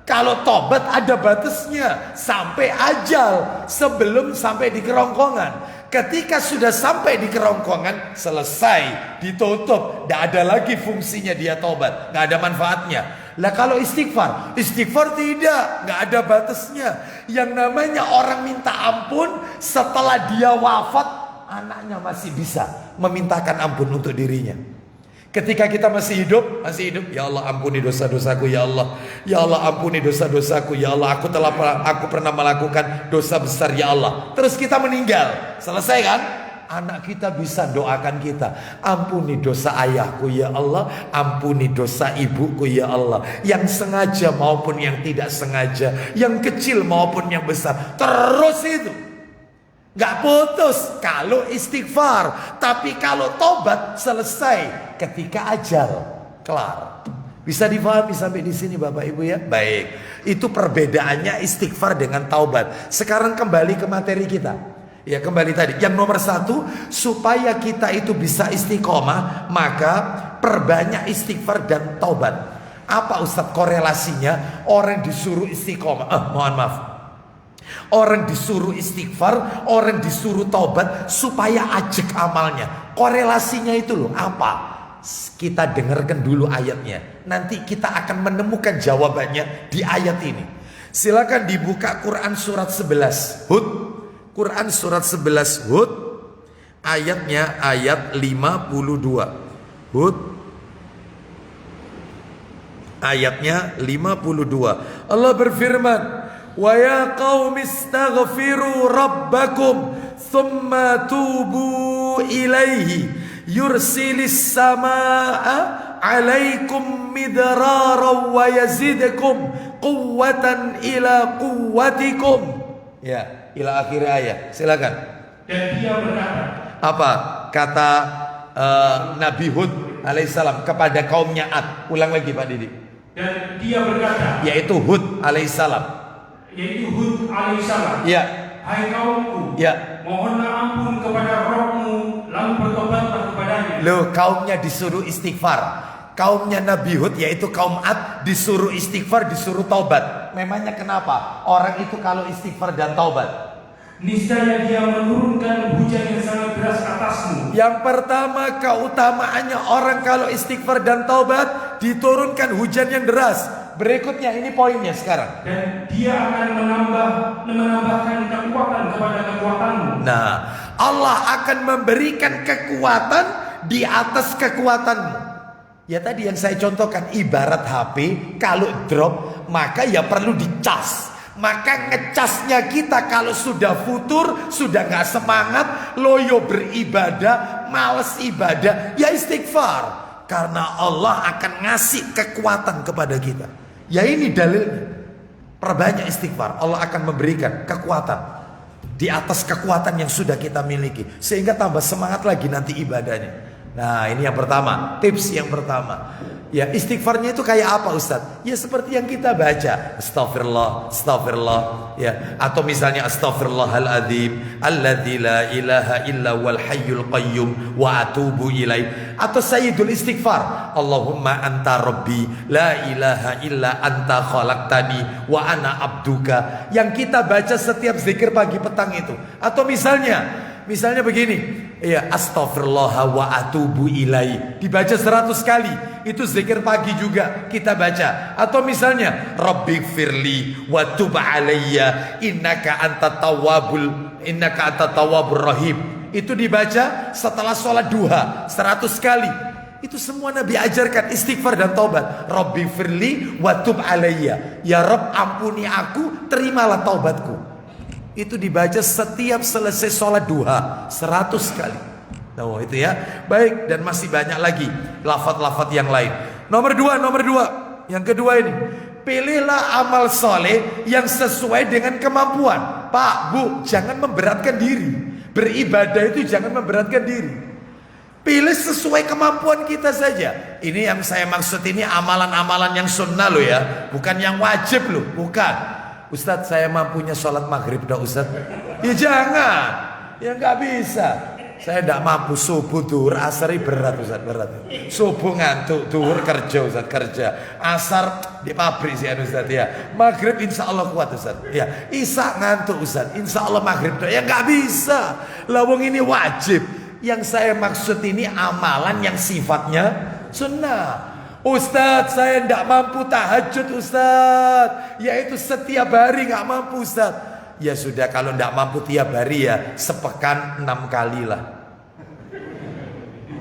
Kalau taubat ada batasnya sampai ajal, sebelum sampai di kerongkongan. Ketika sudah sampai di kerongkongan, selesai, ditutup, tidak ada lagi fungsinya dia tobat, nggak ada manfaatnya. Lah kalau istighfar, istighfar tidak, nggak ada batasnya. Yang namanya orang minta ampun setelah dia wafat, anaknya masih bisa memintakan ampun untuk dirinya. Ketika kita masih hidup, ya Allah ampuni dosa-dosaku ya Allah. Ya Allah ampuni dosa-dosaku ya Allah. Aku pernah melakukan dosa besar ya Allah. Terus kita meninggal, selesai kan? Anak kita bisa doakan kita, ampuni dosa ayahku ya Allah, ampuni dosa ibuku ya Allah, yang sengaja maupun yang tidak sengaja, yang kecil maupun yang besar. Terus itu gak putus kalau istighfar. Tapi kalau tobat selesai ketika ajal, kelar. Bisa difahami sampai di sini Bapak Ibu ya? Baik. Itu perbedaannya istighfar dengan taubat. Sekarang kembali ke materi kita. Ya kembali tadi. Yang nomor satu, supaya kita itu bisa istiqomah, maka perbanyak istighfar dan taubat. Apa Ustadz korelasinya? Orang disuruh istiqomah. Mohon maaf. Orang disuruh istighfar, orang disuruh taubat supaya ajak amalnya. Korelasinya itu loh apa? Kita dengarkan dulu ayatnya. Nanti kita akan menemukan jawabannya di ayat ini. Silakan dibuka Quran surat 11 Hud. Quran surat 11 Hud. Ayatnya ayat 52. Hud. Ayatnya 52. Allah berfirman, wa ya qaumi istaghfiru rabbakum thumma tubu ilaihi yursilis samaa alaikum midrara wa yazidkum quwwatan ila quwwatikum. Ya, ila akhir ayat. Silakan. Dan dia berkata, apa kata Nabi Hud alaihissalam kepada kaumnya Ad? Ulang lagi Pak Didi. Dan dia berkata, yaitu Hud alaihissalam. Ya. Hai kaumku, ya, mohonlah ampun kepada Rabbmu, lalu bertobatlah kepadanya. Loh, kaumnya disuruh istighfar. Kaumnya Nabi Hud yaitu kaum Ad disuruh istighfar, disuruh taubat. Memangnya kenapa? Orang itu kalau istighfar dan taubat, niscaya dia menurunkan hujan yang sangat deras atasmu. Yang pertama keutamaannya orang kalau istighfar dan taubat diturunkan hujan yang deras. Berikutnya ini poinnya sekarang. Dan dia akan menambahkan kekuatan kepada kekuatanmu. Nah, Allah akan memberikan kekuatan di atas kekuatanmu. Ya tadi yang saya contohkan, ibarat HP kalau drop maka ya perlu dicas. Maka ngecasnya kita kalau sudah futur, sudah gak semangat, loyo beribadah, males ibadah, ya istighfar. Karena Allah akan ngasih kekuatan kepada kita. Ya ini dalilnya. Perbanyak istighfar, Allah akan memberikan kekuatan di atas kekuatan yang sudah kita miliki, sehingga tambah semangat lagi nanti ibadahnya. Nah ini yang pertama, tips yang pertama. Ya, istighfarnya itu kayak apa Ustadz? Ya seperti yang kita baca, astagfirullah, astagfirullah, ya. Atau misalnya astaghfirullahaladzim, alladzi la ilaha illa wal hayyul qayyum wa atubu ilaih. Atau sayyidul istighfar, Allahumma anta rabbi, la ilaha illa anta khalaqtani wa ana abduka. Yang kita baca setiap zikir pagi petang itu. Atau misalnya begini, ya, astaghfirullah wa atubu ilai, dibaca 100 kali. Itu zikir pagi juga kita baca. Atau misalnya rabbighfirli wa tub alayya innaka antat tawwabur rahim. Itu dibaca setelah sholat duha 100 kali. Itu semua Nabi ajarkan istighfar dan taubat. Rabbighfirli wa tub alayya, ya Rabb ampuni aku, terimalah taubatku. Itu dibaca setiap selesai sholat duha 100 kali. Nah, itu ya. Baik, dan masih banyak lagi lafaz-lafaz yang lain. Nomor dua. Yang kedua ini, pilihlah amal soleh yang sesuai dengan kemampuan. Pak, Bu, jangan memberatkan diri. Beribadah itu jangan memberatkan diri. Pilih sesuai kemampuan kita saja. Ini yang saya maksud ini amalan-amalan yang sunnah loh ya, bukan yang wajib loh, bukan. Ustadz, saya mampunya sholat maghrib dah Ustadz. Ya jangan, ya nggak bisa. Saya tidak mampu subuh, duhur, asar berat Ustadz, berat. Subuh ngantuk, duhur kerja Ustadz, kerja. Asar di pabrik sih Ustadz ya. Maghrib insya Allah kuat Ustadz. Ya, Isya ngantuk Ustadz, insya Allah maghrib. Ya nggak bisa. Lawang ini wajib. Yang saya maksud ini amalan yang sifatnya sunnah. Ustadz, saya tidak mampu tahajud Ustadz. Yaitu setiap hari nggak mampu Ustadz. Ya sudah, kalau tidak mampu tiap hari ya sepekan 6 kali lah.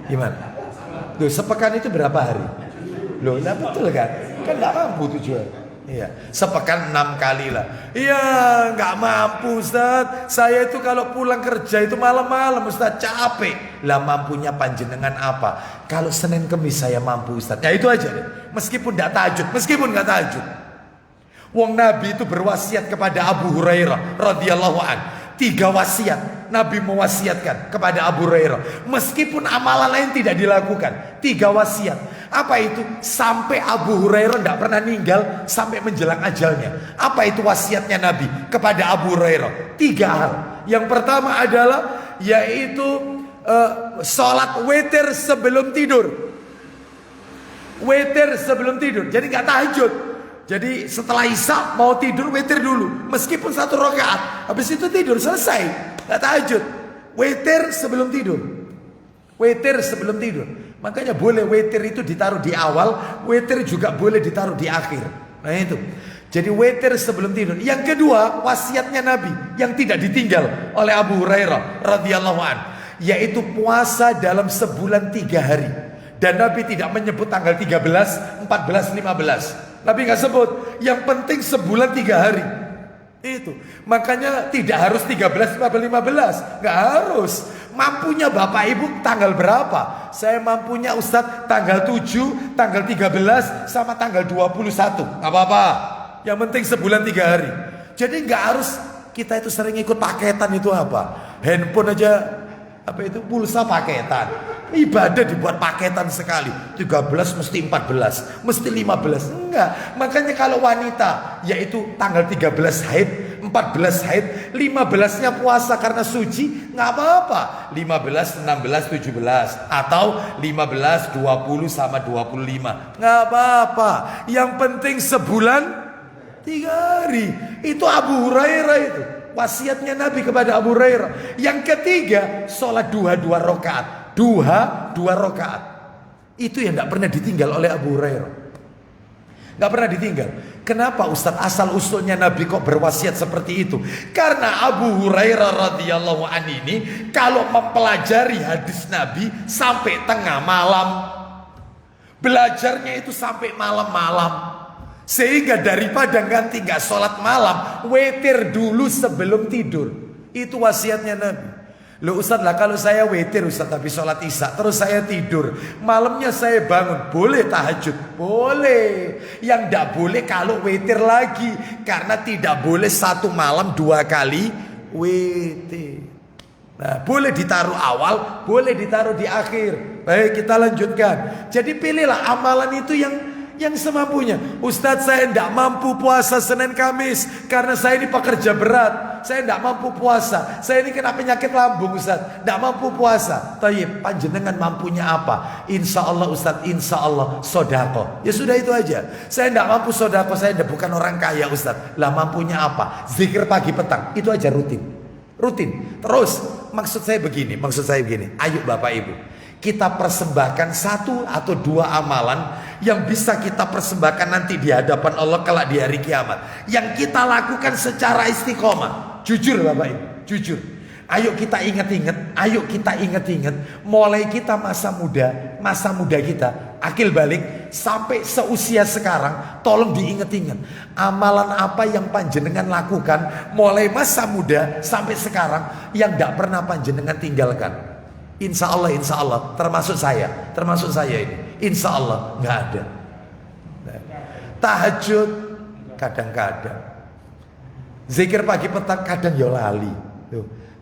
Gimana? Loh, sepekan itu berapa hari? Loh, nah betul kan? Kan tidak mampu tujuan. Iya, sepekan 6 kali lah. Iya, nggak mampu Ustadz. Saya itu kalau pulang kerja itu malam-malam Ustadz, capek. Lah mampunya panjenengan apa? Kalau Senin Kemis saya mampu Ustadz. Ya itu aja deh. Meskipun nggak tahajud, meskipun nggak tahajud. Wong Nabi itu berwasiat kepada Abu Hurairah radhiyallahu an. 3 wasiat Nabi mewasiatkan kepada Abu Hurairah, meskipun amalan lain tidak dilakukan. 3 wasiat. Apa itu? Sampai Abu Hurairah tidak pernah meninggal sampai menjelang ajalnya. Apa itu wasiatnya Nabi kepada Abu Hurairah? 3 hal. Yang pertama adalah yaitu sholat witir sebelum tidur. Witir sebelum tidur. Jadi nggak tahajud. Jadi setelah Isya mau tidur witir dulu, meskipun 1 rakaat. Habis itu tidur, selesai, nggak tahajud. Witir sebelum tidur. Witir sebelum tidur. Makanya boleh witir itu ditaruh di awal, witir juga boleh ditaruh di akhir. Nah itu. Jadi witir sebelum tidur. Yang kedua, wasiatnya Nabi yang tidak ditinggal oleh Abu Hurairah radhiyallahu an, yaitu puasa dalam sebulan 3 hari. Dan Nabi tidak menyebut tanggal 13, 14, 15. Nabi nggak sebut. Yang penting sebulan 3 hari. Itu. Makanya tidak harus 13, 14, 15. Nggak harus. Mampunya Bapak Ibu tanggal berapa? Saya mampunya Ustadz tanggal 7, tanggal 13, sama tanggal 21. Nggak apa-apa. Yang penting sebulan 3 hari. Jadi nggak harus kita itu sering ikut paketan itu apa? Handphone aja. Apa itu? Pulsa paketan. Ibadah dibuat paketan sekali. 13 mesti 14, mesti 15. Enggak. Makanya kalau wanita yaitu tanggal 13 haid, 14 haid, 15-nya puasa karena suci, enggak apa-apa. 15, 16, 17 atau 15, 20 sama 25. Enggak apa-apa. Yang penting sebulan 3 hari. Itu Abu Hurairah itu. Wasiatnya Nabi kepada Abu Hurairah. Yang ketiga, sholat duha 2 rakaat. Duha 2 rakaat. Itu yang tidak pernah ditinggal oleh Abu Hurairah. Tidak pernah ditinggal. Kenapa Ustaz? Asal usulnya Nabi kok berwasiat seperti itu? Karena Abu Hurairah radhiyallahu an ini kalau mempelajari hadis Nabi sampai tengah malam, belajarnya itu sampai malam-malam. Sehingga daripada ganti nggak sholat malam, witir dulu sebelum tidur. Itu wasiatnya Nabi. Loh Ustaz, lah kalau saya witir Ustaz tapi sholat Isya terus saya tidur, malamnya saya bangun, boleh tahajud? Boleh. Yang tidak boleh kalau witir lagi, karena tidak boleh 1 malam 2 kali witir. Nah, boleh ditaruh awal, boleh ditaruh di akhir. Baik, kita lanjutkan. Jadi pilihlah amalan itu yang semampunya. Ustadz, saya tidak mampu puasa Senin Kamis karena saya ini pekerja berat. Saya tidak mampu puasa. Saya ini kena penyakit lambung, Ustadz. Tidak mampu puasa. Tayyib, panjenengan mampunya apa? Insya Allah Ustadz, insya Allah sodako. Ya sudah itu aja. Saya tidak mampu sodako. Saya bukan orang kaya, Ustadz. Lah mampunya apa? Zikir pagi petang. Itu aja rutin. Terus maksud saya begini. Ayo Bapak Ibu, kita persembahkan 1 atau 2 amalan yang bisa kita persembahkan nanti di hadapan Allah kelak di hari kiamat, yang kita lakukan secara istiqomah. Jujur Bapak Ibu, jujur. Ayo kita ingat-ingat. Mulai kita masa muda kita, akil balik sampai seusia sekarang, tolong diingat-ingat. Amalan apa yang panjenengan lakukan mulai masa muda sampai sekarang yang tidak pernah panjenengan tinggalkan. Insya Allah, termasuk saya ini. Insya Allah nggak ada. Tahajud kadang-kadang, zikir pagi petang kadang ya lali.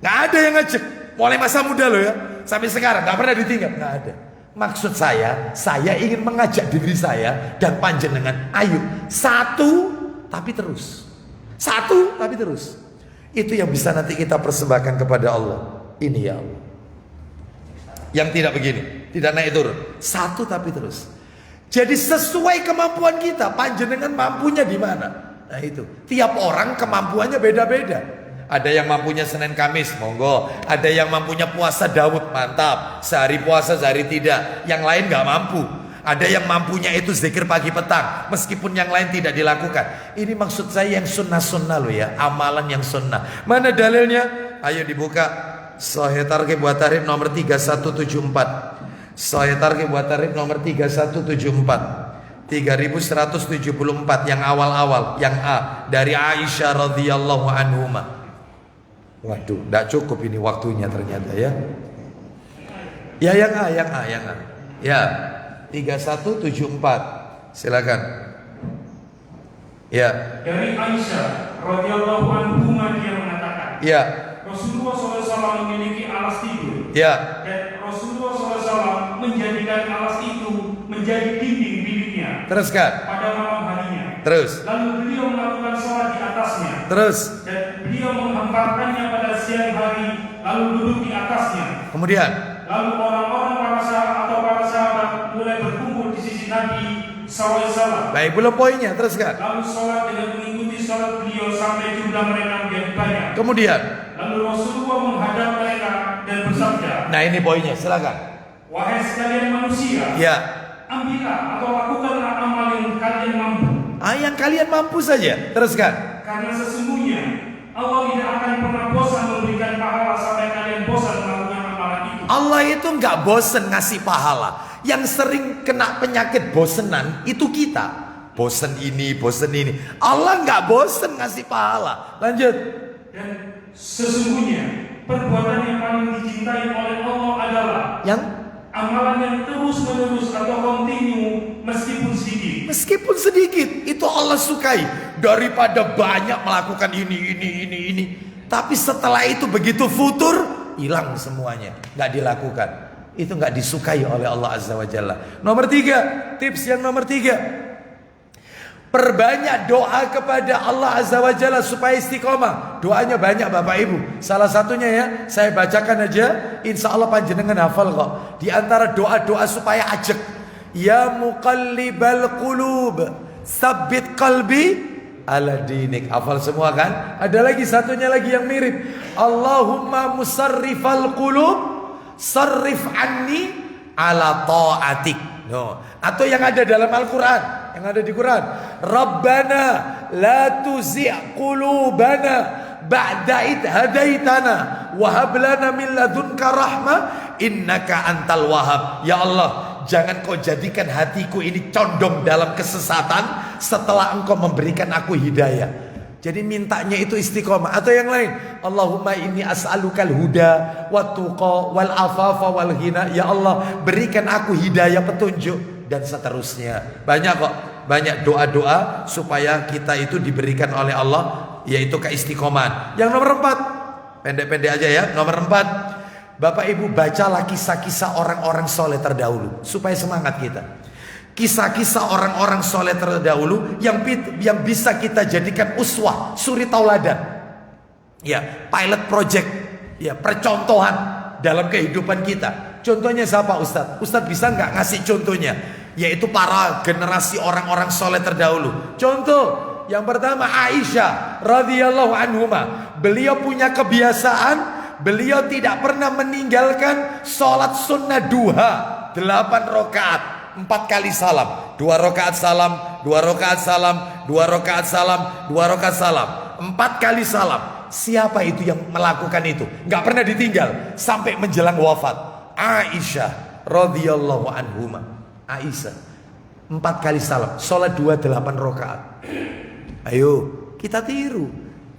Nggak ada yang ngajak. Mulai masa muda loh ya, sampai sekarang nggak pernah ditinggal, nggak ada. Maksud saya ingin mengajak diri saya dan panjenengan, ayo satu tapi terus. Itu yang bisa nanti kita persembahkan kepada Allah. Ini ya Allah. Yang tidak begini, tidak naik turun. Satu tapi terus. Jadi sesuai kemampuan kita, panjenengan mampunya di mana? Nah itu. Tiap orang kemampuannya beda-beda. Ada yang mampunya Senin Kamis, monggo. Ada yang mampunya puasa Daud, mantap. Sehari puasa, sehari tidak. Yang lain gak mampu. Ada yang mampunya itu zikir pagi petang, meskipun yang lain tidak dilakukan. Ini maksud saya yang sunnah-sunnah loh ya, amalan yang sunnah. Mana dalilnya? Ayo dibuka. Sahih Targhib wa Tarhib nomor 3174. Sahih Targhib wa Tarhib nomor 3174. 3174 yang awal-awal, yang A, dari Aisyah radhiyallahu anhuma. Waduh, tidak cukup ini waktunya ternyata ya. Ya yang A. Ya, 3174. Silakan. Ya. Dari Aisyah radhiyallahu anhuma dia mengatakan. Ya. Rasulullah SAW memiliki alas tidur. Ya. Dan Rasulullah SAW menjadikan alas itu menjadi dinding biliknya. Teruskan. Pada malam harinya. Terus. Lalu beliau melakukan sholat di atasnya. Terus. Dan beliau menghamparkannya pada siang hari, lalu duduk di atasnya. Kemudian. Lalu orang-orang para sahabat mulai berkumpul di sisi Nabi SAW. Baik, belum poinnya, teruskan. Lalu sholat dengan mengikuti sholat beliau sampai jumlah mereka menjadi banyak. Kemudian. Lalu Rasulullah menghadap mereka dan bersabda. Nah ini poinnya, silakan. Wahai sekalian manusia, ya, ambillah atau lakukanlah amal yang kalian mampu. Yang kalian mampu saja. Teruskan. Karena sesungguhnya Allah tidak akan pernah bosan memberikan pahala sampai kalian bosan melakukan amalan itu. Allah itu nggak bosan ngasih pahala. Yang sering kena penyakit bosenan itu kita. Bosen ini. Allah nggak bosan ngasih pahala. Lanjut. Dan sesungguhnya perbuatan yang paling dicintai oleh Allah adalah yang amalan yang terus menerus atau kontinu meskipun sedikit itu Allah sukai daripada banyak melakukan ini. Tapi setelah itu begitu futur hilang semuanya, nggak dilakukan. Itu nggak disukai oleh Allah Azza wa Jalla. Nomor 3, tips yang nomor 3. Perbanyak doa kepada Allah Azza wa Jalla supaya istiqomah. Doanya banyak Bapak Ibu. Salah satunya ya, saya bacakan aja. Insya Allah panjenengan hafal kok. Di antara doa-doa supaya ajak. Ya muqallibal qulub, sabbit qalbi ala dinik. Hafal semua kan? Ada lagi satunya lagi yang mirip. Allahumma musarrifal qulub, sarrif anni ala ta'atik. No. Atau yang ada dalam Al-Quran, yang ada di Quran, Rabbana la tuzi' qulubana ba'da id hadaitana wa hab lana min ladunka rahmah innaka antal wahhab. Ya Allah, jangan kau jadikan hatiku ini condong dalam kesesatan setelah engkau memberikan aku hidayah. Jadi mintanya itu istiqomah. Atau yang lain, Allahumma inni as'alukal huda wa tuqa wal afafa wal ghina. Ya Allah, berikan aku hidayah, petunjuk, dan seterusnya. Banyak kok, banyak doa-doa supaya kita itu diberikan oleh Allah, yaitu keistiqomahan. Yang nomor 4, Pendek-pendek aja ya. Nomor 4, Bapak Ibu bacalah kisah-kisah orang-orang soleh terdahulu supaya semangat kita. Kisah-kisah orang-orang soleh terdahulu yang bisa kita jadikan uswah, suri tauladan. Ya, pilot project, ya, percontohan dalam kehidupan kita. Contohnya siapa Ustadz? Ustadz bisa nggak ngasih contohnya? Yaitu para generasi orang-orang soleh terdahulu. Contoh yang pertama Aisyah radhiyallahu anhuma. Beliau punya kebiasaan, beliau tidak pernah meninggalkan sholat sunnah duha 8 rakaat, 4 kali salam, 2 rakaat salam, 2 rakaat salam, 2 rakaat salam, 2 rakaat salam, 4 kali salam. Siapa itu yang melakukan itu? Gak pernah ditinggal sampai menjelang wafat. Aisyah radhiyallahu anhuma. Aisyah 4 kali salam, sholat 8 rakaat. Ayo kita tiru.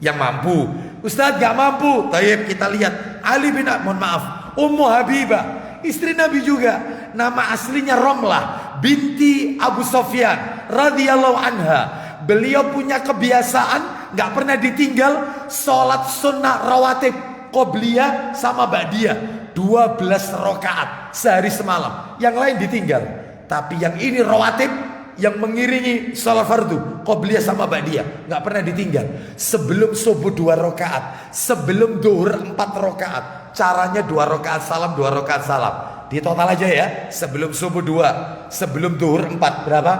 Yang mampu. Ustadz gak mampu. Tayyib, kita lihat Ali bin mohon maaf, Ummu Habibah, istri Nabi juga. Nama aslinya Romlah binti Abu Sofyan radhiyallahu anha. Beliau punya kebiasaan gak pernah ditinggal sholat sunnah rawatib qobliyah sama ba'diyah 12 rakaat sehari semalam. Yang lain ditinggal. Tapi yang ini rawatib, yang mengiringi sholat fardu qobliyah sama ba'diyah gak pernah ditinggal. Sebelum subuh 2 rakaat, sebelum duhur 4 rakaat. Caranya 2 rakaat salam, 2 rakaat salam. Di total aja ya. Sebelum subuh 2, sebelum duhur 4, berapa?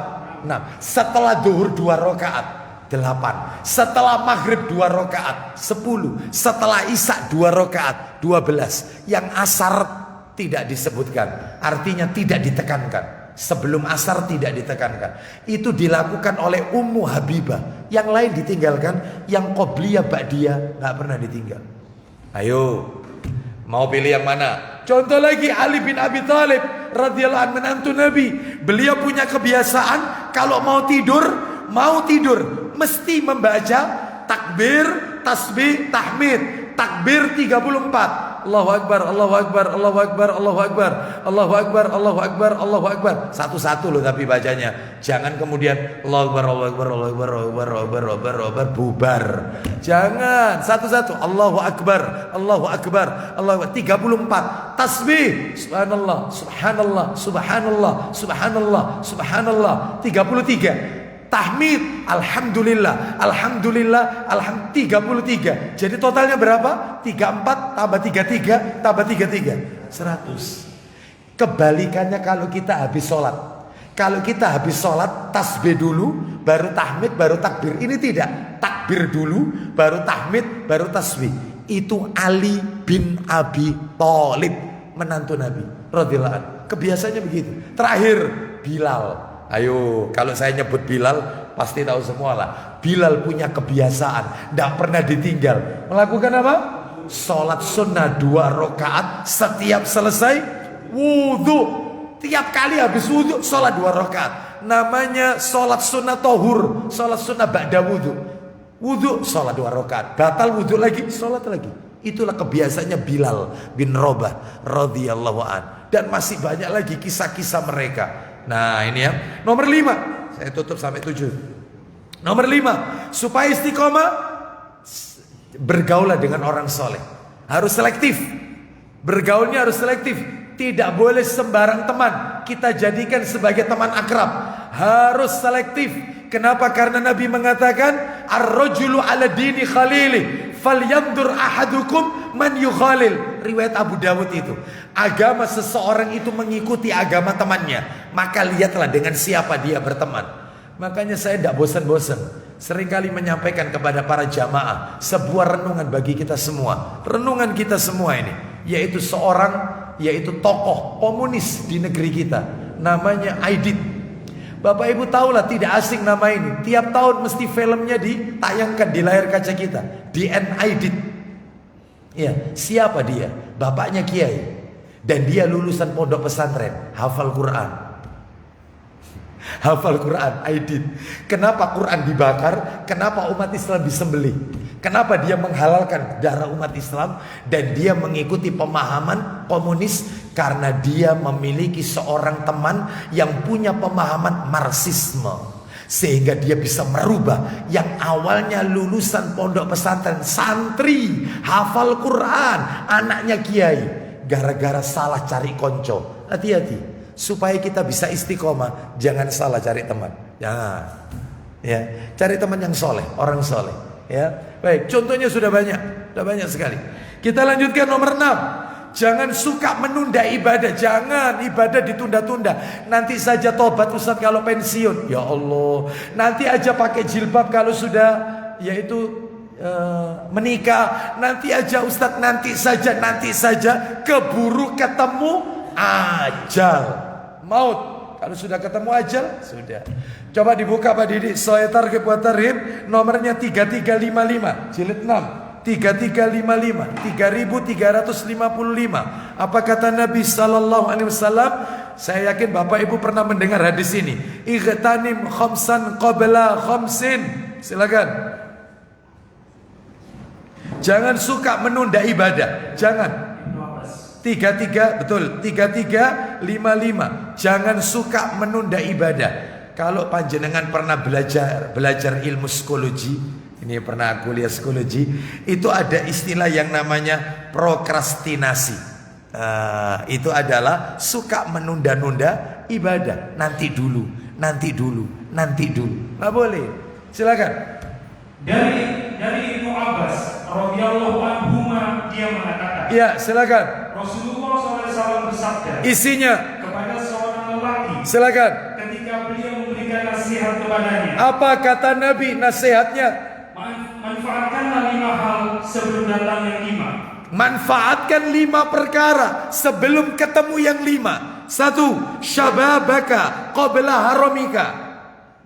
6. Setelah duhur 2 rakaat 8. Setelah maghrib 2 rakaat 10. Setelah isya 2 rakaat 12. Yang asar tidak disebutkan, artinya tidak ditekankan. Sebelum asar tidak ditekankan. Itu dilakukan oleh Ummu Habibah. Yang lain ditinggalkan. Yang qobliyah ba'diyah gak pernah ditinggal. Ayo, mau pilih yang mana? Contoh lagi Ali bin Abi Thalib radhiyallahu anhu, menantu Nabi. Beliau punya kebiasaan kalau mau tidur mesti membaca takbir, tasbih, tahmid. Takbir 34. Allahu Akbar, Allahu Akbar, Allahu Akbar, Allahu Akbar, Allahu Akbar, Allahu Akbar, Allahu Akbar. Satu-satu loh tapi bacanya. Jangan kemudian Allahu Akbar, Allahu Akbar, Allahu Akbar, Allahu Akbar, Allahu Akbar, Allahu Akbar, Allahu Akbar, bubar. Jangan, satu-satu. Allahu Akbar, Allahu Akbar, Allahu Akbar. 34. Tasbih. Subhanallah, Subhanallah, Subhanallah, Subhanallah, Subhanallah. 33. Tahmid, Alhamdulillah, Alhamdulillah, 33. Jadi totalnya berapa? 34 tambah 33 tambah 33 100. Kebalikannya kalau kita habis sholat. Kalau kita habis sholat, tasbih dulu, baru tahmid, baru takbir. Ini tidak, takbir dulu, baru tahmid, baru tasbih. Itu Ali bin Abi Thalib, menantu Nabi radhiyallahu anhu. Kebiasaannya begitu. Terakhir Bilal. Ayo, kalau saya nyebut Bilal pasti tahu semua lah. Bilal punya kebiasaan, tidak pernah ditinggal. Melakukan apa? Sholat sunnah 2 rakaat setiap selesai wudhu. Tiap kali habis wudhu sholat 2 rakaat. Namanya sholat sunnah tohur, sholat sunnah ba'da wudhu. Wudhu sholat 2 rakaat, batal wudhu lagi, sholat lagi. Itulah kebiasaannya Bilal bin Rabah radhiyallahu an. Dan masih banyak lagi kisah-kisah mereka. Nah ini ya. Nomor 5. Saya tutup sampai 7. Nomor 5. Supaya istiqomah, bergaulah dengan orang soleh. Harus selektif. Bergaulnya harus selektif. Tidak boleh sembarang teman kita jadikan sebagai teman akrab. Harus selektif. Kenapa? Karena Nabi mengatakan ar-rajulu ala dini khalili falyandur ahadukum man yukhalil. Riwayat Abu Dawud itu. Agama seseorang itu mengikuti agama temannya. Maka lihatlah dengan siapa dia berteman. Makanya saya tidak bosan-bosan seringkali menyampaikan kepada para jamaah sebuah renungan bagi kita semua. Renungan kita semua ini, yaitu tokoh komunis di negeri kita. Namanya Aidit. Bapak Ibu tahulah, tidak asing nama ini. Tiap tahun mesti filmnya ditayangkan di layar kaca kita. DN Aidit. Ya, siapa dia? Bapaknya kiai. Dan dia lulusan pondok pesantren, hafal Quran. Hafal Quran, Aidit. Kenapa Quran dibakar? Kenapa umat Islam disembelih? Kenapa dia menghalalkan darah umat Islam? Dan dia mengikuti pemahaman komunis? Karena dia memiliki seorang teman yang punya pemahaman Marxisme. Sehingga dia bisa merubah yang awalnya lulusan pondok pesantren, santri, hafal Quran, anaknya kiai, gara-gara salah cari konco. Hati-hati. Supaya kita bisa istiqomah, jangan salah cari teman. Jangan. Ya, cari teman yang soleh, orang soleh. Ya, baik. Contohnya sudah banyak sekali. Kita lanjutkan nomor 6. Jangan suka menunda ibadah. Jangan ibadah ditunda-tunda. Nanti saja tobat Ustaz kalau pensiun. Ya Allah. Nanti aja pakai jilbab kalau sudah yaitu menikah. Nanti aja Ustaz, nanti saja. Keburu ketemu ajal, maut. Kalau sudah ketemu ajal, sudah. Coba dibuka Pak Didi, Sahih Targhib wa Tarhib, nomornya 3355, jilid 6, 3355, 3355. Apa kata Nabi sallallahu alaihi wasallam? Saya yakin Bapak Ibu pernah mendengar hadis ini. Ightanim khamsan qabla khamsin. Silakan. Jangan suka menunda ibadah. Jangan. 33 betul 3355. Jangan suka menunda ibadah. Kalau panjenengan pernah belajar ilmu psikologi, ini pernah kuliah psikologi, itu ada istilah yang namanya prokrastinasi. Itu adalah suka menunda-nunda ibadah. Nanti dulu. Nggak boleh. Silakan. Dari Ibnu Abbas radhiyallahu anhu dia mengatakan. Ya, silakan. Rasulullah SAW bersabda. Isinya kepada seorang lelaki. Silakan. Ketika beliau memberikan nasihat kepadanya. Apa kata Nabi nasihatnya? Manfaatkanlah 5 hal sebelum datang yang 5. Manfaatkan 5 perkara sebelum ketemu yang 5. 1. Syababaka qabla haramika.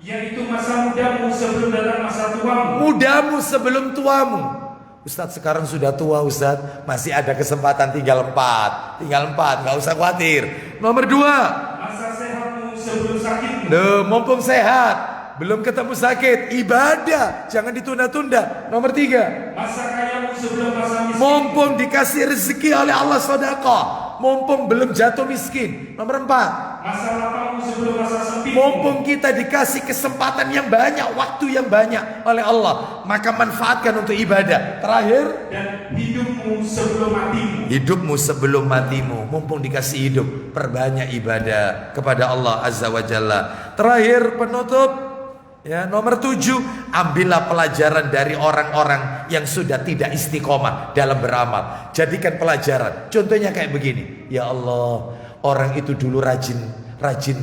Yaitu masa mudamu sebelum datang masa tuamu. Mudamu sebelum tuamu. Ustadz sekarang sudah tua Ustadz, masih ada kesempatan, tinggal 4, nggak usah khawatir. Nomor 2. Masa sehatmu sebelum sakitmu. Mumpung sehat, belum ketemu sakit, ibadah jangan ditunda-tunda. Nomor 3. Masa kayamu sebelum masa miskin. Mumpung dikasih rezeki oleh Allah sedekah, mumpung belum jatuh miskin. Nomor 4. Masa lapangmu sebelum masa sempit. Mumpung kita dikasih kesempatan yang banyak, waktu yang banyak oleh Allah, maka manfaatkan untuk ibadah. Terakhir, dan hidupmu sebelum matimu. Hidupmu sebelum matimu, mumpung dikasih hidup, perbanyak ibadah kepada Allah Azza wa Jalla. Terakhir penutup, ya, nomor 7, ambillah pelajaran dari orang-orang yang sudah tidak istiqomah dalam beramal. Jadikan pelajaran. Contohnya kayak begini. Ya Allah, orang itu dulu rajin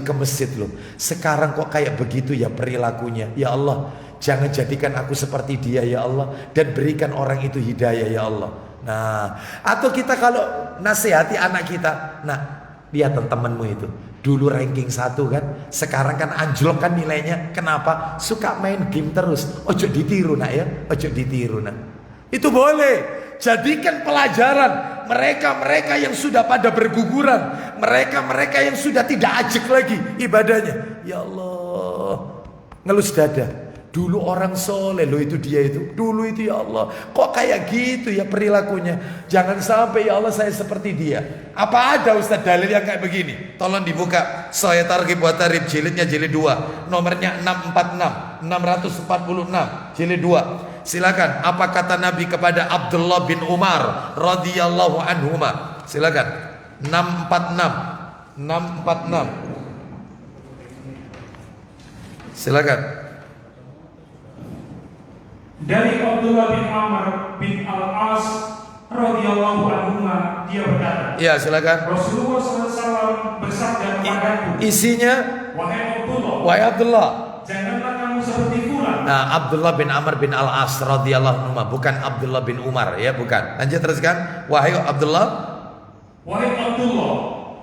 ke masjid loh. Sekarang kok kayak begitu ya perilakunya. Ya Allah, jangan jadikan aku seperti dia ya Allah, dan berikan orang itu hidayah ya Allah. Nah, atau kita kalau nasihati anak kita, nah, lihat temanmu itu dulu ranking 1 kan, sekarang kan anjlok kan nilainya. Kenapa? Suka main game terus. Ojo ditiru nak ya, ojo ditiru nak. Itu boleh. Jadikan pelajaran mereka-mereka yang sudah pada berguguran, mereka-mereka yang sudah tidak ajak lagi ibadahnya. Ya Allah, ngelus dada. Dulu orang soleh loh itu dia itu. Dulu itu ya Allah, kok kayak gitu ya perilakunya. Jangan sampai ya Allah saya seperti dia. Apa ada Ustaz dalil yang kayak begini? Tolong dibuka Sahih Targhib wa Tarhib, jilidnya jilid 2, nomornya 646 jilid 2. Silakan. Apa kata Nabi kepada Abdullah bin Umar radhiyallahu anhuma? Silakan. 646. Silakan. Dari Abdullah bin Amr bin Al-As radhiyallahu anhuma dia berkata. Ya, silakan. Rasulullah SAW bersabda kepadaku. Isinya, wahai Abdullah, janganlah kamu seperti fulan. Nah, Abdullah bin Amr bin Al-As radhiyallahu anhu, bukan Abdullah bin Umar ya, bukan. Lanjut teruskan. Wahai Abdullah,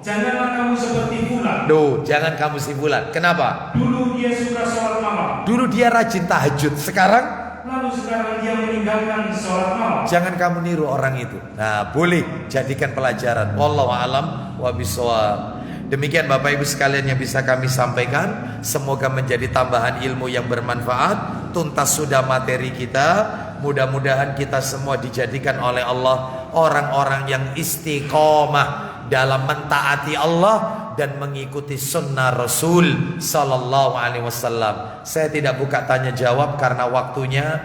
janganlah kamu seperti fulan. Jangan kamu si fulan. Kenapa? Dulu dia suka sholat malam. Dulu dia rajin tahajud. Sekarang dia meninggalkan sholat malam. Jangan kamu niru orang itu. Nah, boleh jadikan pelajaran. Wallahu a'lam wa bishawab. Demikian Bapak Ibu sekalian yang bisa kami sampaikan. Semoga menjadi tambahan ilmu yang bermanfaat. Tuntas sudah materi kita. Mudah-mudahan kita semua dijadikan oleh Allah orang-orang yang istiqomah dalam mentaati Allah dan mengikuti sunnah Rasul Sallallahu Alaihi Wasallam. Saya tidak buka tanya jawab karena waktunya.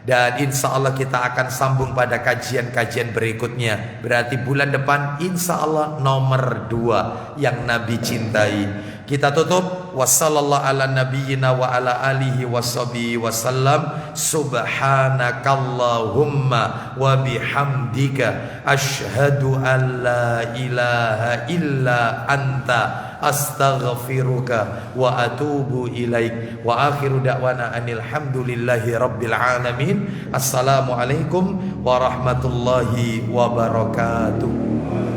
Dan insya Allah kita akan sambung pada kajian-kajian berikutnya. Berarti bulan depan insya Allah nomor 2 yang Nabi cintai. Kita tutup. Wassallallahu ala nabiyyina wa ala alihi washabihi wasallam. Subhanakallahumma wa bihamdika asyhadu an la ilaha illa anta astaghfiruka wa atubu ilaik. Wa akhiru da'wana anil hamdulillahi rabbil alamin. Assalamualaikum warahmatullahi wabarakatuh.